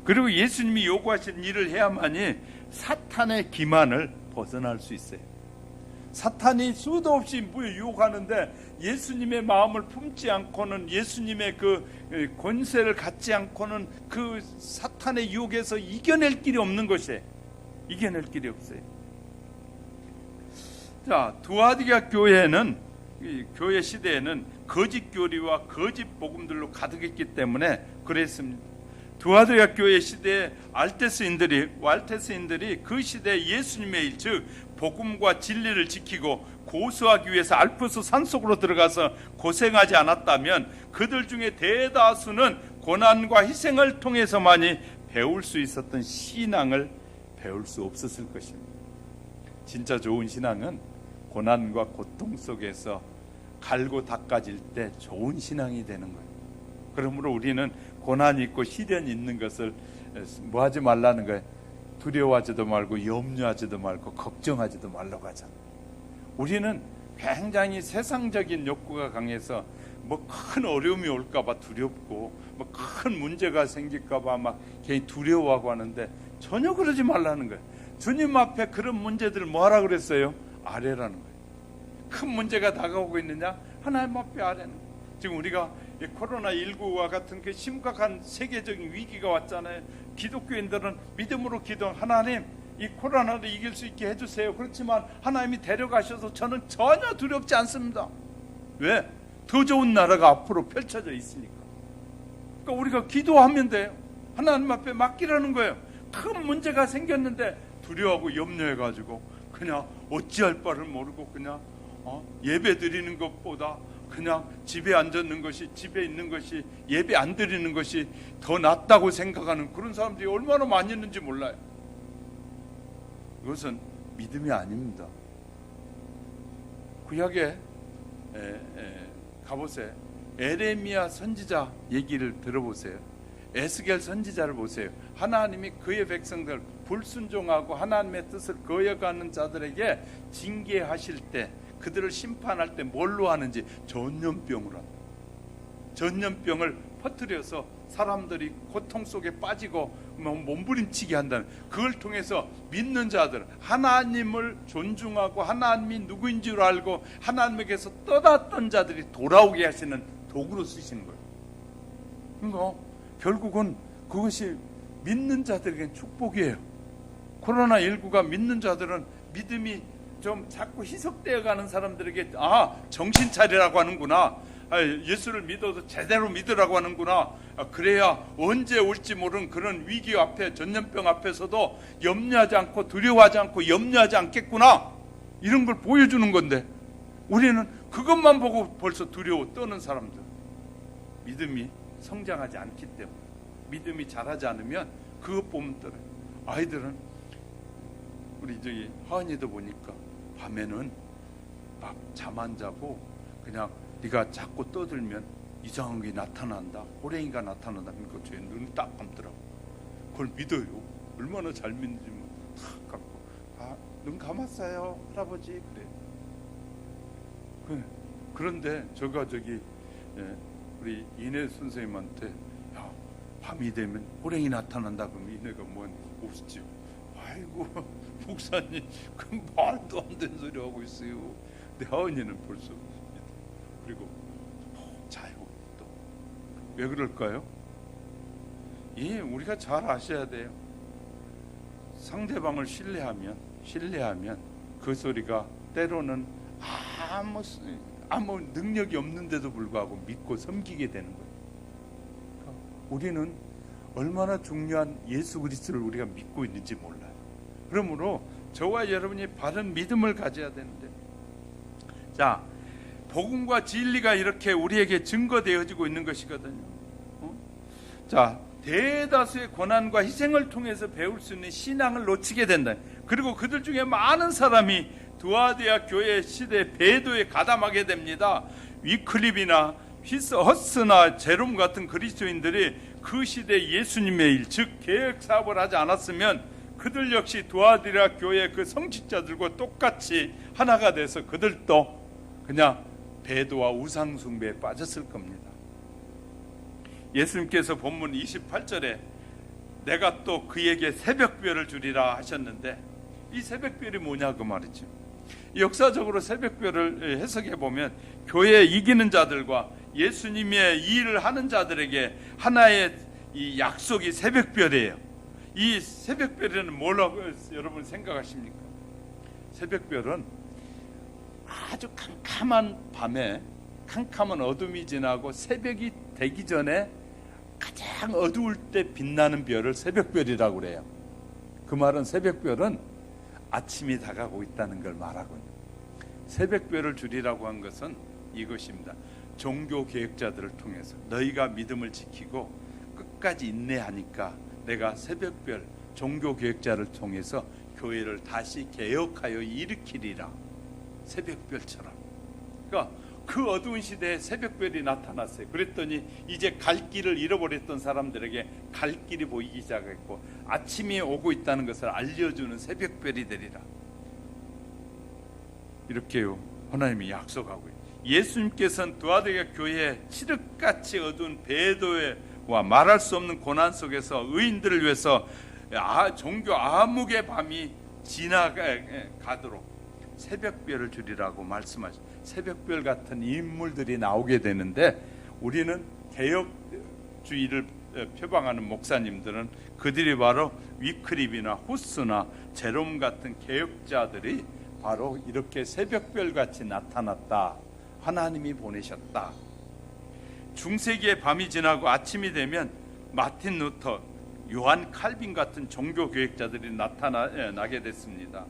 [SPEAKER 1] 그리고 예수님이 요구하신 일을 해야만이 사탄의 기만을 벗어날 수 있어요. 사탄이 수도 없이 유혹하는데 예수님의 마음을 품지 않고는, 예수님의 그 권세를 갖지 않고는 그 사탄의 유혹에서 이겨낼 길이 없는 것이에요. 이겨낼 길이 없어요. 자, 두아디아 교회는 이 교회 시대에는 거짓 교리와 거짓 복음들로 가득했기 때문에 그랬습니다. 두아디아 교회 시대에 왈테스인들이 그 시대 예수님의 일, 즉 복음과 진리를 지키고 고수하기 위해서 알프스 산속으로 들어가서 고생하지 않았다면 그들 중에 대다수는 고난과 희생을 통해서만이 배울 수 있었던 신앙을 배울 수 없었을 것입니다. 진짜 좋은 신앙은 고난과 고통 속에서 갈고 닦아질 때 좋은 신앙이 되는 거예요. 그러므로 우리는 고난이 있고 시련이 있는 것을 뭐 하지 말라는 거예요. 두려워하지도 말고 염려하지도 말고 걱정하지도 말라고 하잖아요. 우리는 굉장히 세상적인 욕구가 강해서 뭐 큰 어려움이 올까봐 두렵고 뭐 큰 문제가 생길까봐 막 괜히 두려워하고 하는데 전혀 그러지 말라는 거예요. 주님 앞에 그런 문제들을 뭐하라 그랬어요? 아뢰라는 거예요. 큰 문제가 다가오고 있느냐? 하나님 앞에 아뢰는 거예요. 지금 우리가 코로나19와 같은 그 심각한 세계적인 위기가 왔잖아요. 기독교인들은 믿음으로 기도, 하나님 이 코로나를 이길 수 있게 해주세요. 그렇지만 하나님이 데려가셔서 저는 전혀 두렵지 않습니다. 왜? 더 좋은 나라가 앞으로 펼쳐져 있으니까. 그러니까 우리가 기도하면 돼요. 하나님 앞에 맡기라는 거예요. 큰 문제가 생겼는데 두려워하고 염려해가지고 그냥 어찌할 바를 모르고 그냥 예배 드리는 것보다 그냥 집에 앉는 것이 예배 안 드리는 것이 더 낫다고 생각하는 그런 사람들이 얼마나 많이 있는지 몰라요. 이것은 믿음이 아닙니다. 구약에 가보세요. 에레미야 선지자 얘기를 들어보세요. 에스겔 선지자를 보세요. 하나님이 그의 백성들 불순종하고 하나님의 뜻을 거역하는 자들에게 징계하실 때, 그들을 심판할 때 뭘로 하는지 전염병으로 합니다. 전염병을 퍼뜨려서 사람들이 고통 속에 빠지고 몸부림치게 한다는, 그걸 통해서 믿는 자들, 하나님을 존중하고 하나님이 누구인 줄 알고 하나님에게서 떠났던 자들이 돌아오게 하시는 도구로 쓰시는 거예요. 그러니까 결국은 그것이 믿는 자들에게는 축복이에요. 코로나19가 믿는 자들은 믿음이 좀 자꾸 희석되어 가는 사람들에게 정신 차리라고 하는구나, 예수를 믿어도 제대로 믿으라고 하는구나, 그래야 언제 올지 모르는 그런 위기 앞에, 전염병 앞에서도 염려하지 않고 두려워하지 않고 염려하지 않겠구나, 이런 걸 보여주는 건데, 우리는 그것만 보고 벌써 두려워 떠는 사람들, 믿음이 성장하지 않기 때문에, 믿음이 자라지 않으면 그것 보면 떠요. 아이들은, 우리 저기 하은이도 보니까 밤에는 막 잠 안 자고 그냥 네가 자꾸 떠들면 이상한 게 나타난다, 호랭이가 나타난다, 그러니까 제 눈을 딱 감더라고. 그걸 믿어요. 얼마나 잘 믿는지 탁 감고, 눈 감았어요 할아버지, 그래. 그런데 제가 우리 이내 선생님한테, 야, 밤이 되면 호랭이 나타난다 그러면 이내가 뭔 웃지요. 아이고 목사님, 그 말도 안 되는 소리 하고 있어요. 내 하은이는 벌써 그리고 자요. 또 왜 그럴까요? 우리가 잘 아셔야 돼요. 상대방을 신뢰하면 그 소리가 때로는 아무 능력이 없는데도 불구하고 믿고 섬기게 되는 거예요. 그러니까 우리는 얼마나 중요한 예수 그리스도를 우리가 믿고 있는지 몰라요. 그러므로 저와 여러분이 바른 믿음을 가져야 되는데, 자, 복음과 진리가 이렇게 우리에게 증거되어지고 있는 것이거든요. 자, 대다수의 고난과 희생을 통해서 배울 수 있는 신앙을 놓치게 된다. 그리고 그들 중에 많은 사람이 두아디아 교회 시대 배도에 가담하게 됩니다. 위클립이나 허스나 제롬 같은 그리스도인들이 그 시대 예수님의 일, 즉 개혁 사업을 하지 않았으면 그들 역시 두아디아 교회 그 성직자들과 똑같이 하나가 돼서 그들도 그냥 배도와 우상 숭배에 빠졌을 겁니다. 예수님께서 본문 28절에 내가 또 그에게 새벽별을 주리라 하셨는데, 이 새벽별이 뭐냐고 말이죠. 역사적으로 새벽별을 해석해 보면 교회에 이기는 자들과 예수님의 일을 하는 자들에게 하나의 이 약속이 새벽별이에요. 이 새벽별에는 뭐라고 여러분 생각하십니까? 새벽별은 아주 캄캄한 밤에, 캄캄한 어둠이 지나고 새벽이 되기 전에 가장 어두울 때 빛나는 별을 새벽별이라고 그래요. 그 말은 새벽별은 아침이 다가오고 있다는 걸 말하거든요. 새벽별을 줄이라고 한 것은 이것입니다. 종교 개혁자들을 통해서 너희가 믿음을 지키고 끝까지 인내하니까 내가 새벽별 종교 개혁자를 통해서 교회를 다시 개혁하여 일으키리라. 새벽별처럼. 그러니까 그 어두운 시대에 새벽별이 나타났어요. 그랬더니 이제 갈 길을 잃어버렸던 사람들에게 갈 길이 보이기 시작했고 아침이 오고 있다는 것을 알려주는 새벽별이 되리라. 이렇게요 하나님이 약속하고 있어요. 예수님께서는 두아디가 교회에 칠흑같이 어두운 배도와 말할 수 없는 고난 속에서 의인들을 위해서 종교 암흑의 밤이 지나가도록 새벽별을 주리라고 말씀하셨어요. 새벽별 같은 인물들이 나오게 되는데 우리는 개혁주의를 표방하는 목사님들은 그들이 바로 위클립이나 후스나 제롬 같은 개혁자들이 바로 이렇게 새벽별같이 나타났다. 하나님이 보내셨다. 중세기의 밤이 지나고 아침이 되면 마틴 루터, 요한 칼빈 같은 종교개혁자들이 나타나게 됐습니다.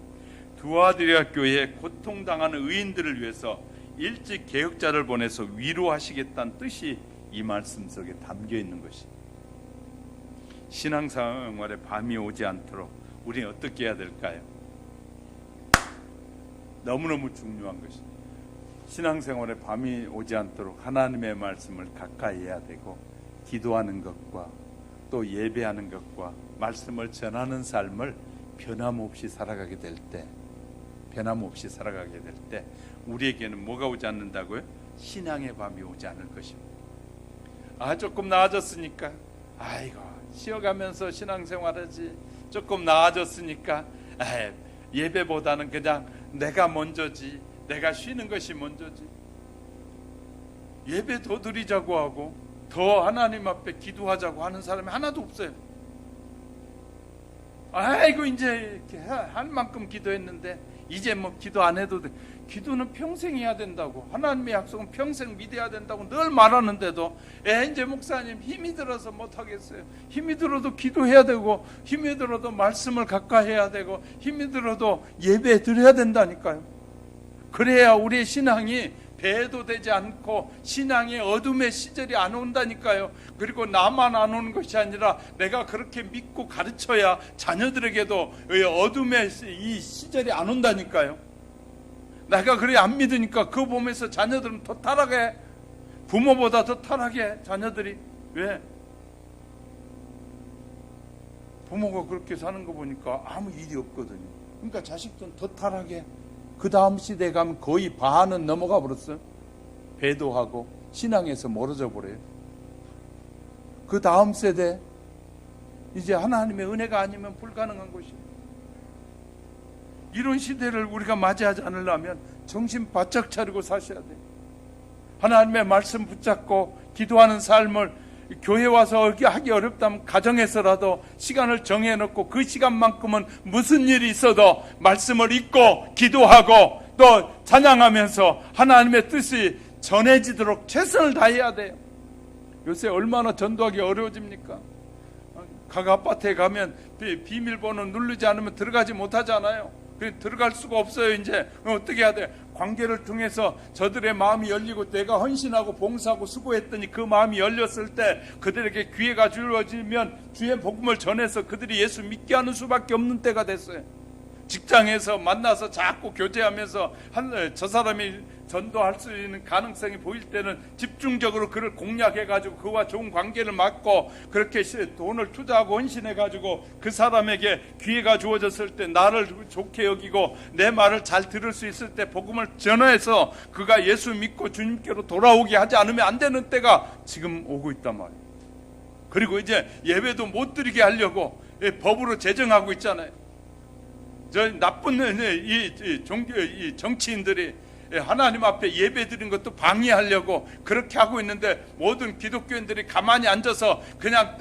[SPEAKER 1] 두아디라 교회에 고통당하는 의인들을 위해서 일찍 개혁자를 보내서 위로하시겠다는 뜻이 이 말씀 속에 담겨 있는 것이. 신앙생활에 밤이 오지 않도록 우리는 어떻게 해야 될까요? 너무너무 중요한 것이 신앙생활에 밤이 오지 않도록 하나님의 말씀을 가까이 해야 되고 기도하는 것과 또 예배하는 것과 말씀을 전하는 삶을 변함없이 살아가게 될 때 우리에게는 뭐가 오지 않는다고요? 신앙의 밤이 오지 않을 것입니다. 조금 나아졌으니까 아이고 쉬어가면서 신앙생활하지. 조금 나아졌으니까 예배보다는 그냥 내가 먼저지. 내가 쉬는 것이 먼저지. 예배 더 드리자고 하고 더 하나님 앞에 기도하자고 하는 사람이 하나도 없어요. 아이고 이제 이렇게 할 만큼 기도했는데 이제 뭐 기도 안 해도 돼. 기도는 평생 해야 된다고, 하나님의 약속은 평생 믿어야 된다고 늘 말하는데도 이제 목사님 힘이 들어서 못하겠어요. 힘이 들어도 기도해야 되고 힘이 들어도 말씀을 가까이 해야 되고 힘이 들어도 예배 드려야 된다니까요. 그래야 우리의 신앙이 배도되지 않고 신앙의 어둠의 시절이 안 온다니까요. 그리고 나만 안 오는 것이 아니라 내가 그렇게 믿고 가르쳐야 자녀들에게도 어둠의 이 시절이 안 온다니까요. 내가 그래 안 믿으니까 그거 보면서 자녀들은 더 타락해. 부모보다 더 타락해 자녀들이. 왜? 부모가 그렇게 사는 거 보니까 아무 일이 없거든요. 그러니까 자식들은 더 타락해. 그 다음 시대에 가면 거의 반은 넘어가 버렸어요. 배도하고 신앙에서 멀어져 버려요. 그 다음 세대 이제 하나님의 은혜가 아니면 불가능한 것이에요. 이런 시대를 우리가 맞이하지 않으려면 정신 바짝 차리고 사셔야 돼요. 하나님의 말씀 붙잡고 기도하는 삶을 교회 와서 하기 어렵다면 가정에서라도 시간을 정해놓고 그 시간만큼은 무슨 일이 있어도 말씀을 읽고 기도하고 또 찬양하면서 하나님의 뜻이 전해지도록 최선을 다해야 돼요. 요새 얼마나 전도하기 어려워집니까? 각 아파트에 가면 비밀번호 누르지 않으면 들어가지 못하잖아요. 들어갈 수가 없어요. 이제 어떻게 해야 돼? 관계를 통해서 저들의 마음이 열리고 내가 헌신하고 봉사하고 수고했더니 그 마음이 열렸을 때 그들에게 기회가 주어지면 주의 복음을 전해서 그들이 예수 믿게 하는 수밖에 없는 때가 됐어요. 직장에서 만나서 자꾸 교제하면서 저 사람이 전도할 수 있는 가능성이 보일 때는 집중적으로 그를 공략해가지고 그와 좋은 관계를 맺고 그렇게 돈을 투자하고 헌신해가지고 그 사람에게 기회가 주어졌을 때 나를 좋게 여기고 내 말을 잘 들을 수 있을 때 복음을 전해서 그가 예수 믿고 주님께로 돌아오게 하지 않으면 안 되는 때가 지금 오고 있단 말이에요. 그리고 이제 예배도 못 드리게 하려고 법으로 제정하고 있잖아요. 저 나쁜 이 정치인들이 하나님 앞에 예배 드린 것도 방해하려고 그렇게 하고 있는데, 모든 기독교인들이 가만히 앉아서 그냥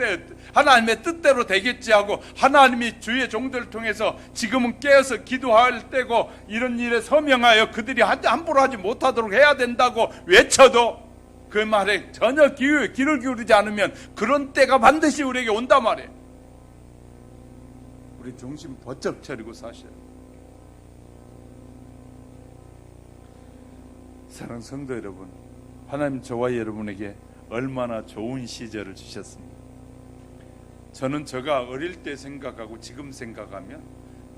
[SPEAKER 1] 하나님의 뜻대로 되겠지 하고, 하나님이 주의 종들을 통해서 지금은 깨어서 기도할 때고 이런 일에 서명하여 그들이 함부로 하지 못하도록 해야 된다고 외쳐도 그 말에 전혀 귀를 기울이지 않으면 그런 때가 반드시 우리에게 온단 말이에요. 우리 정신 번쩍 차리고 사셔야 돼요. 사랑하는 성도 여러분, 하나님 저와 여러분에게 얼마나 좋은 시절을 주셨습니까? 저는 제가 어릴 때 생각하고 지금 생각하면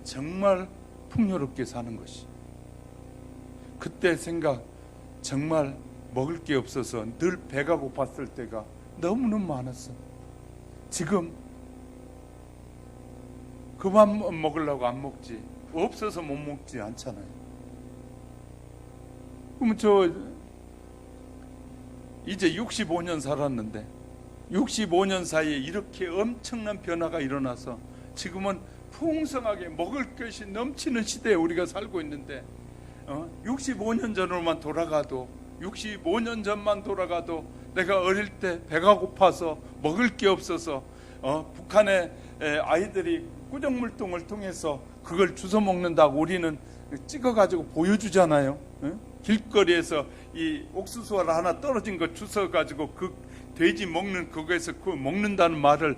[SPEAKER 1] 정말 풍요롭게 사는 것이, 그때 생각 정말 먹을 게 없어서 늘 배가 고팠을 때가 너무너무 많았어. 지금 그만 먹으려고 안 먹지, 없어서 못 먹지 않잖아요. 그럼 저 이제 65년 살았는데 65년 사이에 이렇게 엄청난 변화가 일어나서 지금은 풍성하게 먹을 것이 넘치는 시대에 우리가 살고 있는데, 65년 전으로만 돌아가도 65년 전만 돌아가도 내가 어릴 때 배가 고파서 먹을 게 없어서 북한의 아이들이 꾸정물통을 통해서 그걸 주워 먹는다고 우리는 찍어가지고 보여주잖아요. 길거리에서 이 옥수수알 하나 떨어진 거 주워가지고 그 돼지 먹는 그거에서 그 먹는다는 말을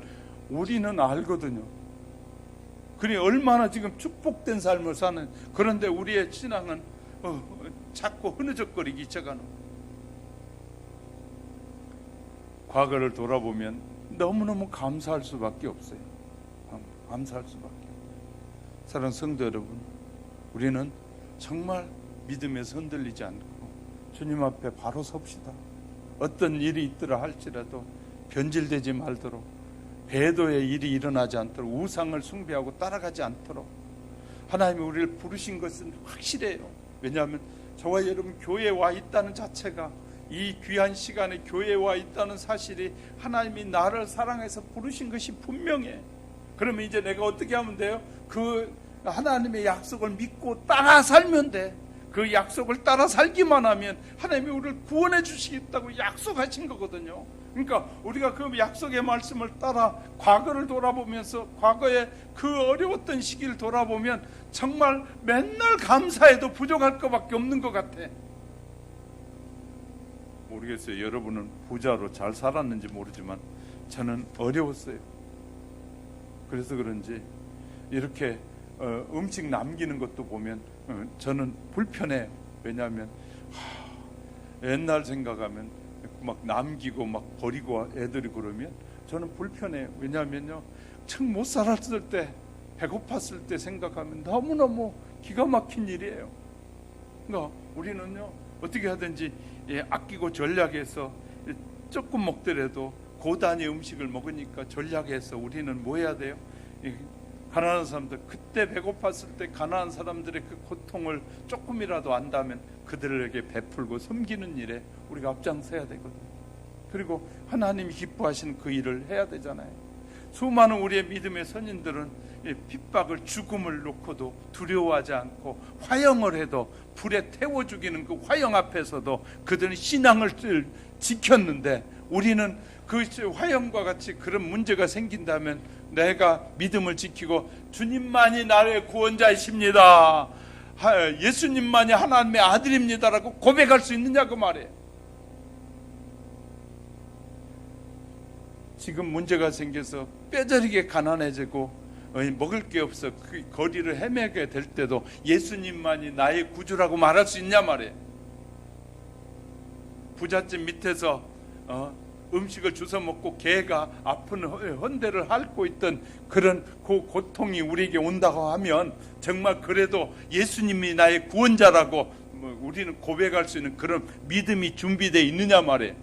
[SPEAKER 1] 우리는 알거든요. 그래 얼마나 지금 축복된 삶을 사는, 그런데 우리의 신앙은 자꾸 흐느적거리기 시작하는. 과거를 돌아보면 너무너무 감사할 수밖에 없어요. 감사할 수밖에. 사랑하는 성도 여러분, 우리는 정말 믿음에서 흔들리지 않고 주님 앞에 바로 섭시다. 어떤 일이 있더라 할지라도 변질되지 말도록, 배도의 일이 일어나지 않도록, 우상을 숭배하고 따라가지 않도록 하나님이 우리를 부르신 것은 확실해요. 왜냐하면 저와 여러분 교회에 와 있다는 자체가, 이 귀한 시간에 교회에 와 있다는 사실이 하나님이 나를 사랑해서 부르신 것이 분명해. 그러면 이제 내가 어떻게 하면 돼요? 그 하나님의 약속을 믿고 따라 살면 돼. 그 약속을 따라 살기만 하면 하나님이 우리를 구원해 주시겠다고 약속하신 거거든요. 그러니까 우리가 그 약속의 말씀을 따라 과거를 돌아보면서 과거의 그 어려웠던 시기를 돌아보면 정말 맨날 감사해도 부족할 것밖에 없는 것 같아. 모르겠어요. 여러분은 부자로 잘 살았는지 모르지만 저는 어려웠어요. 그래서 그런지 이렇게 음식 남기는 것도 보면 저는 불편해요. 왜냐하면 옛날 생각하면 막 남기고 막 버리고 애들이 그러면 저는 불편해요. 왜냐하면요, 청 못 살았을 때, 배고팠을 때 생각하면 너무너무 기가 막힌 일이에요. 그러니까 우리는요 어떻게 하든지 아끼고 전략해서 조금 먹더라도 고단위 음식을 먹으니까 전략해서 우리는 뭐 해야 돼요? 가난한 사람들, 그때 배고팠을 때 가난한 사람들의 그 고통을 조금이라도 안다면 그들에게 베풀고 섬기는 일에 우리가 앞장서야 되거든요. 그리고 하나님이 기뻐하시는 그 일을 해야 되잖아요. 수많은 우리의 믿음의 선인들은 핍박을, 죽음을 놓고도 두려워하지 않고 화형을 해도 불에 태워 죽이는 그 화형 앞에서도 그들은 신앙을 지켰는데, 우리는 그 화형과 같이 그런 문제가 생긴다면 내가 믿음을 지키고 주님만이 나의 구원자이십니다, 예수님만이 하나님의 아들입니다라고 고백할 수 있느냐 그 말이에요. 지금 문제가 생겨서 뼈저리게 가난해지고 먹을 게 없어 그 거리를 헤매게 될 때도 예수님만이 나의 구주라고 말할 수 있냐 말이에요. 부잣집 밑에서 음식을 주워 먹고 개가 아픈 헌대를 앓고 있던 그런 그 고통이 우리에게 온다고 하면 정말 그래도 예수님이 나의 구원자라고 우리는 고백할 수 있는 그런 믿음이 준비되어 있느냐 말이에요.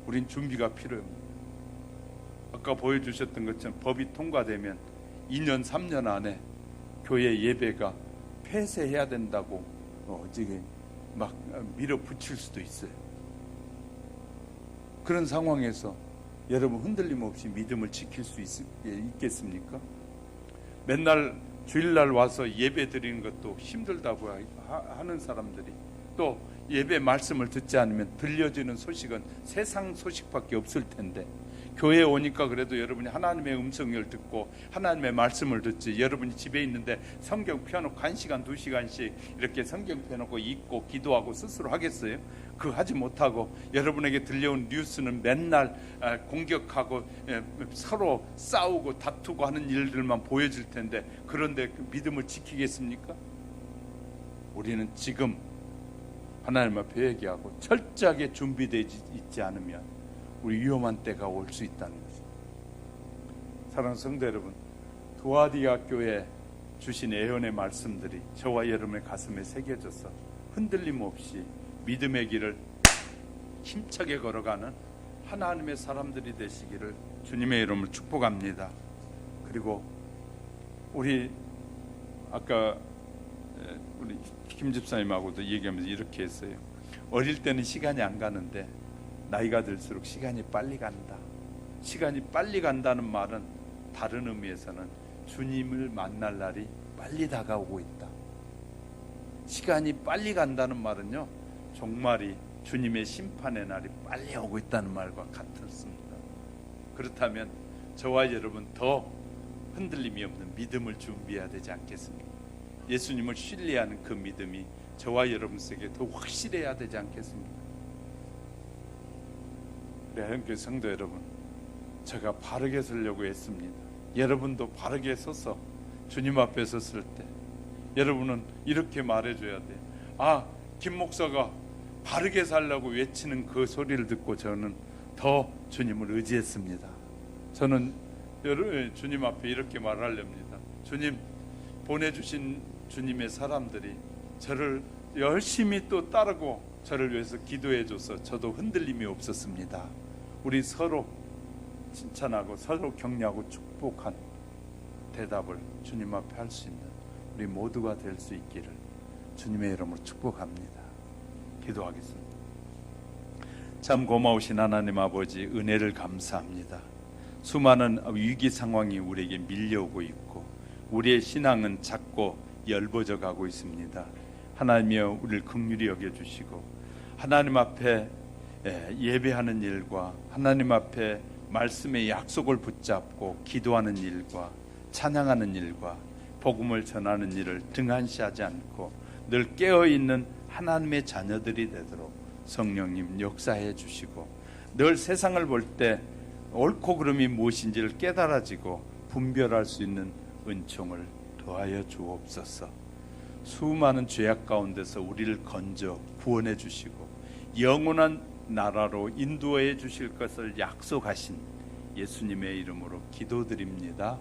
[SPEAKER 1] 우린 준비가 필요합니다. 아까 보여주셨던 것처럼 법이 통과되면 2년 3년 안에 교회 예배가 폐쇄해야 된다고 어떻게 막 밀어붙일 수도 있어요. 그런 상황에서 여러분 흔들림 없이 믿음을 지킬 수 있겠습니까? 맨날 주일날 와서 예배 드리는 것도 힘들다고 하는 사람들이, 또 예배 말씀을 듣지 않으면 들려지는 소식은 세상 소식밖에 없을 텐데, 교회에 오니까 그래도 여러분이 하나님의 음성을 듣고 하나님의 말씀을 듣지, 여러분이 집에 있는데 성경 펴놓고 1시간 2시간씩 이렇게 성경 펴놓고 읽고 기도하고 스스로 하겠어요? 그거 하지 못하고 여러분에게 들려온 뉴스는 맨날 공격하고 서로 싸우고 다투고 하는 일들만 보여질 텐데, 그런데 그 믿음을 지키겠습니까? 우리는 지금 하나님 앞에 회개하고 철저하게 준비되지 있지 않으면 우리 위험한 때가 올 수 있다는 것입니다. 사랑하는 성도 여러분, 두아디아 교회 주신 예언의 말씀들이 저와 여러분의 가슴에 새겨져서 흔들림 없이 믿음의 길을 힘차게 걸어가는 하나님의 사람들이 되시기를 주님의 이름으로 축복합니다. 그리고 우리 아까 우리 김 집사님하고도 얘기하면서 이렇게 했어요. 어릴 때는 시간이 안 가는데 나이가 들수록 시간이 빨리 간다. 시간이 빨리 간다는 말은 다른 의미에서는 주님을 만날 날이 빨리 다가오고 있다. 시간이 빨리 간다는 말은요, 종말이 주님의 심판의 날이 빨리 오고 있다는 말과 같습니다. 그렇다면 저와 여러분 더 흔들림이 없는 믿음을 준비해야 되지 않겠습니까? 예수님을 신뢰하는 그 믿음이 저와 여러분 속에 더 확실해야 되지 않겠습니까? 우리 하영교회 성도 여러분, 제가 바르게 서려고 했습니다. 여러분도 바르게 서서 주님 앞에 섰을 때 여러분은 이렇게 말해줘야 돼요. 아, 김 목사가 바르게 살라고 외치는 그 소리를 듣고 저는 더 주님을 의지했습니다. 저는 주님 앞에 이렇게 말하렵니다. 주님, 보내주신 주님의 사람들이 저를 열심히 또 따르고 저를 위해서 기도해줘서 저도 흔들림이 없었습니다. 우리 서로 칭찬하고 서로 격려하고 축복한 대답을 주님 앞에 할 수 있는 우리 모두가 될 수 있기를 주님의 이름으로 축복합니다. 기도하겠습니다. 참 고마우신 하나님 아버지, 은혜를 감사합니다. 수많은 위기 상황이 우리에게 밀려오고 있고 우리의 신앙은 작고 엷어져 가고 있습니다. 하나님이여, 우리를 긍휼히 여겨주시고 하나님 앞에 예배하는 일과 하나님 앞에 말씀의 약속을 붙잡고 기도하는 일과 찬양하는 일과 복음을 전하는 일을 등한시하지 않고 늘 깨어있는 하나님의 자녀들이 되도록 성령님 역사해 주시고, 늘 세상을 볼 때 옳고 그름이 무엇인지를 깨달아지고 분별할 수 있는 은총을 더하여 주옵소서. 수많은 죄악 가운데서 우리를 건져 구원해 주시고 영원한 나라로 인도해 주실 것을 약속하신 예수님의 이름으로 기도드립니다.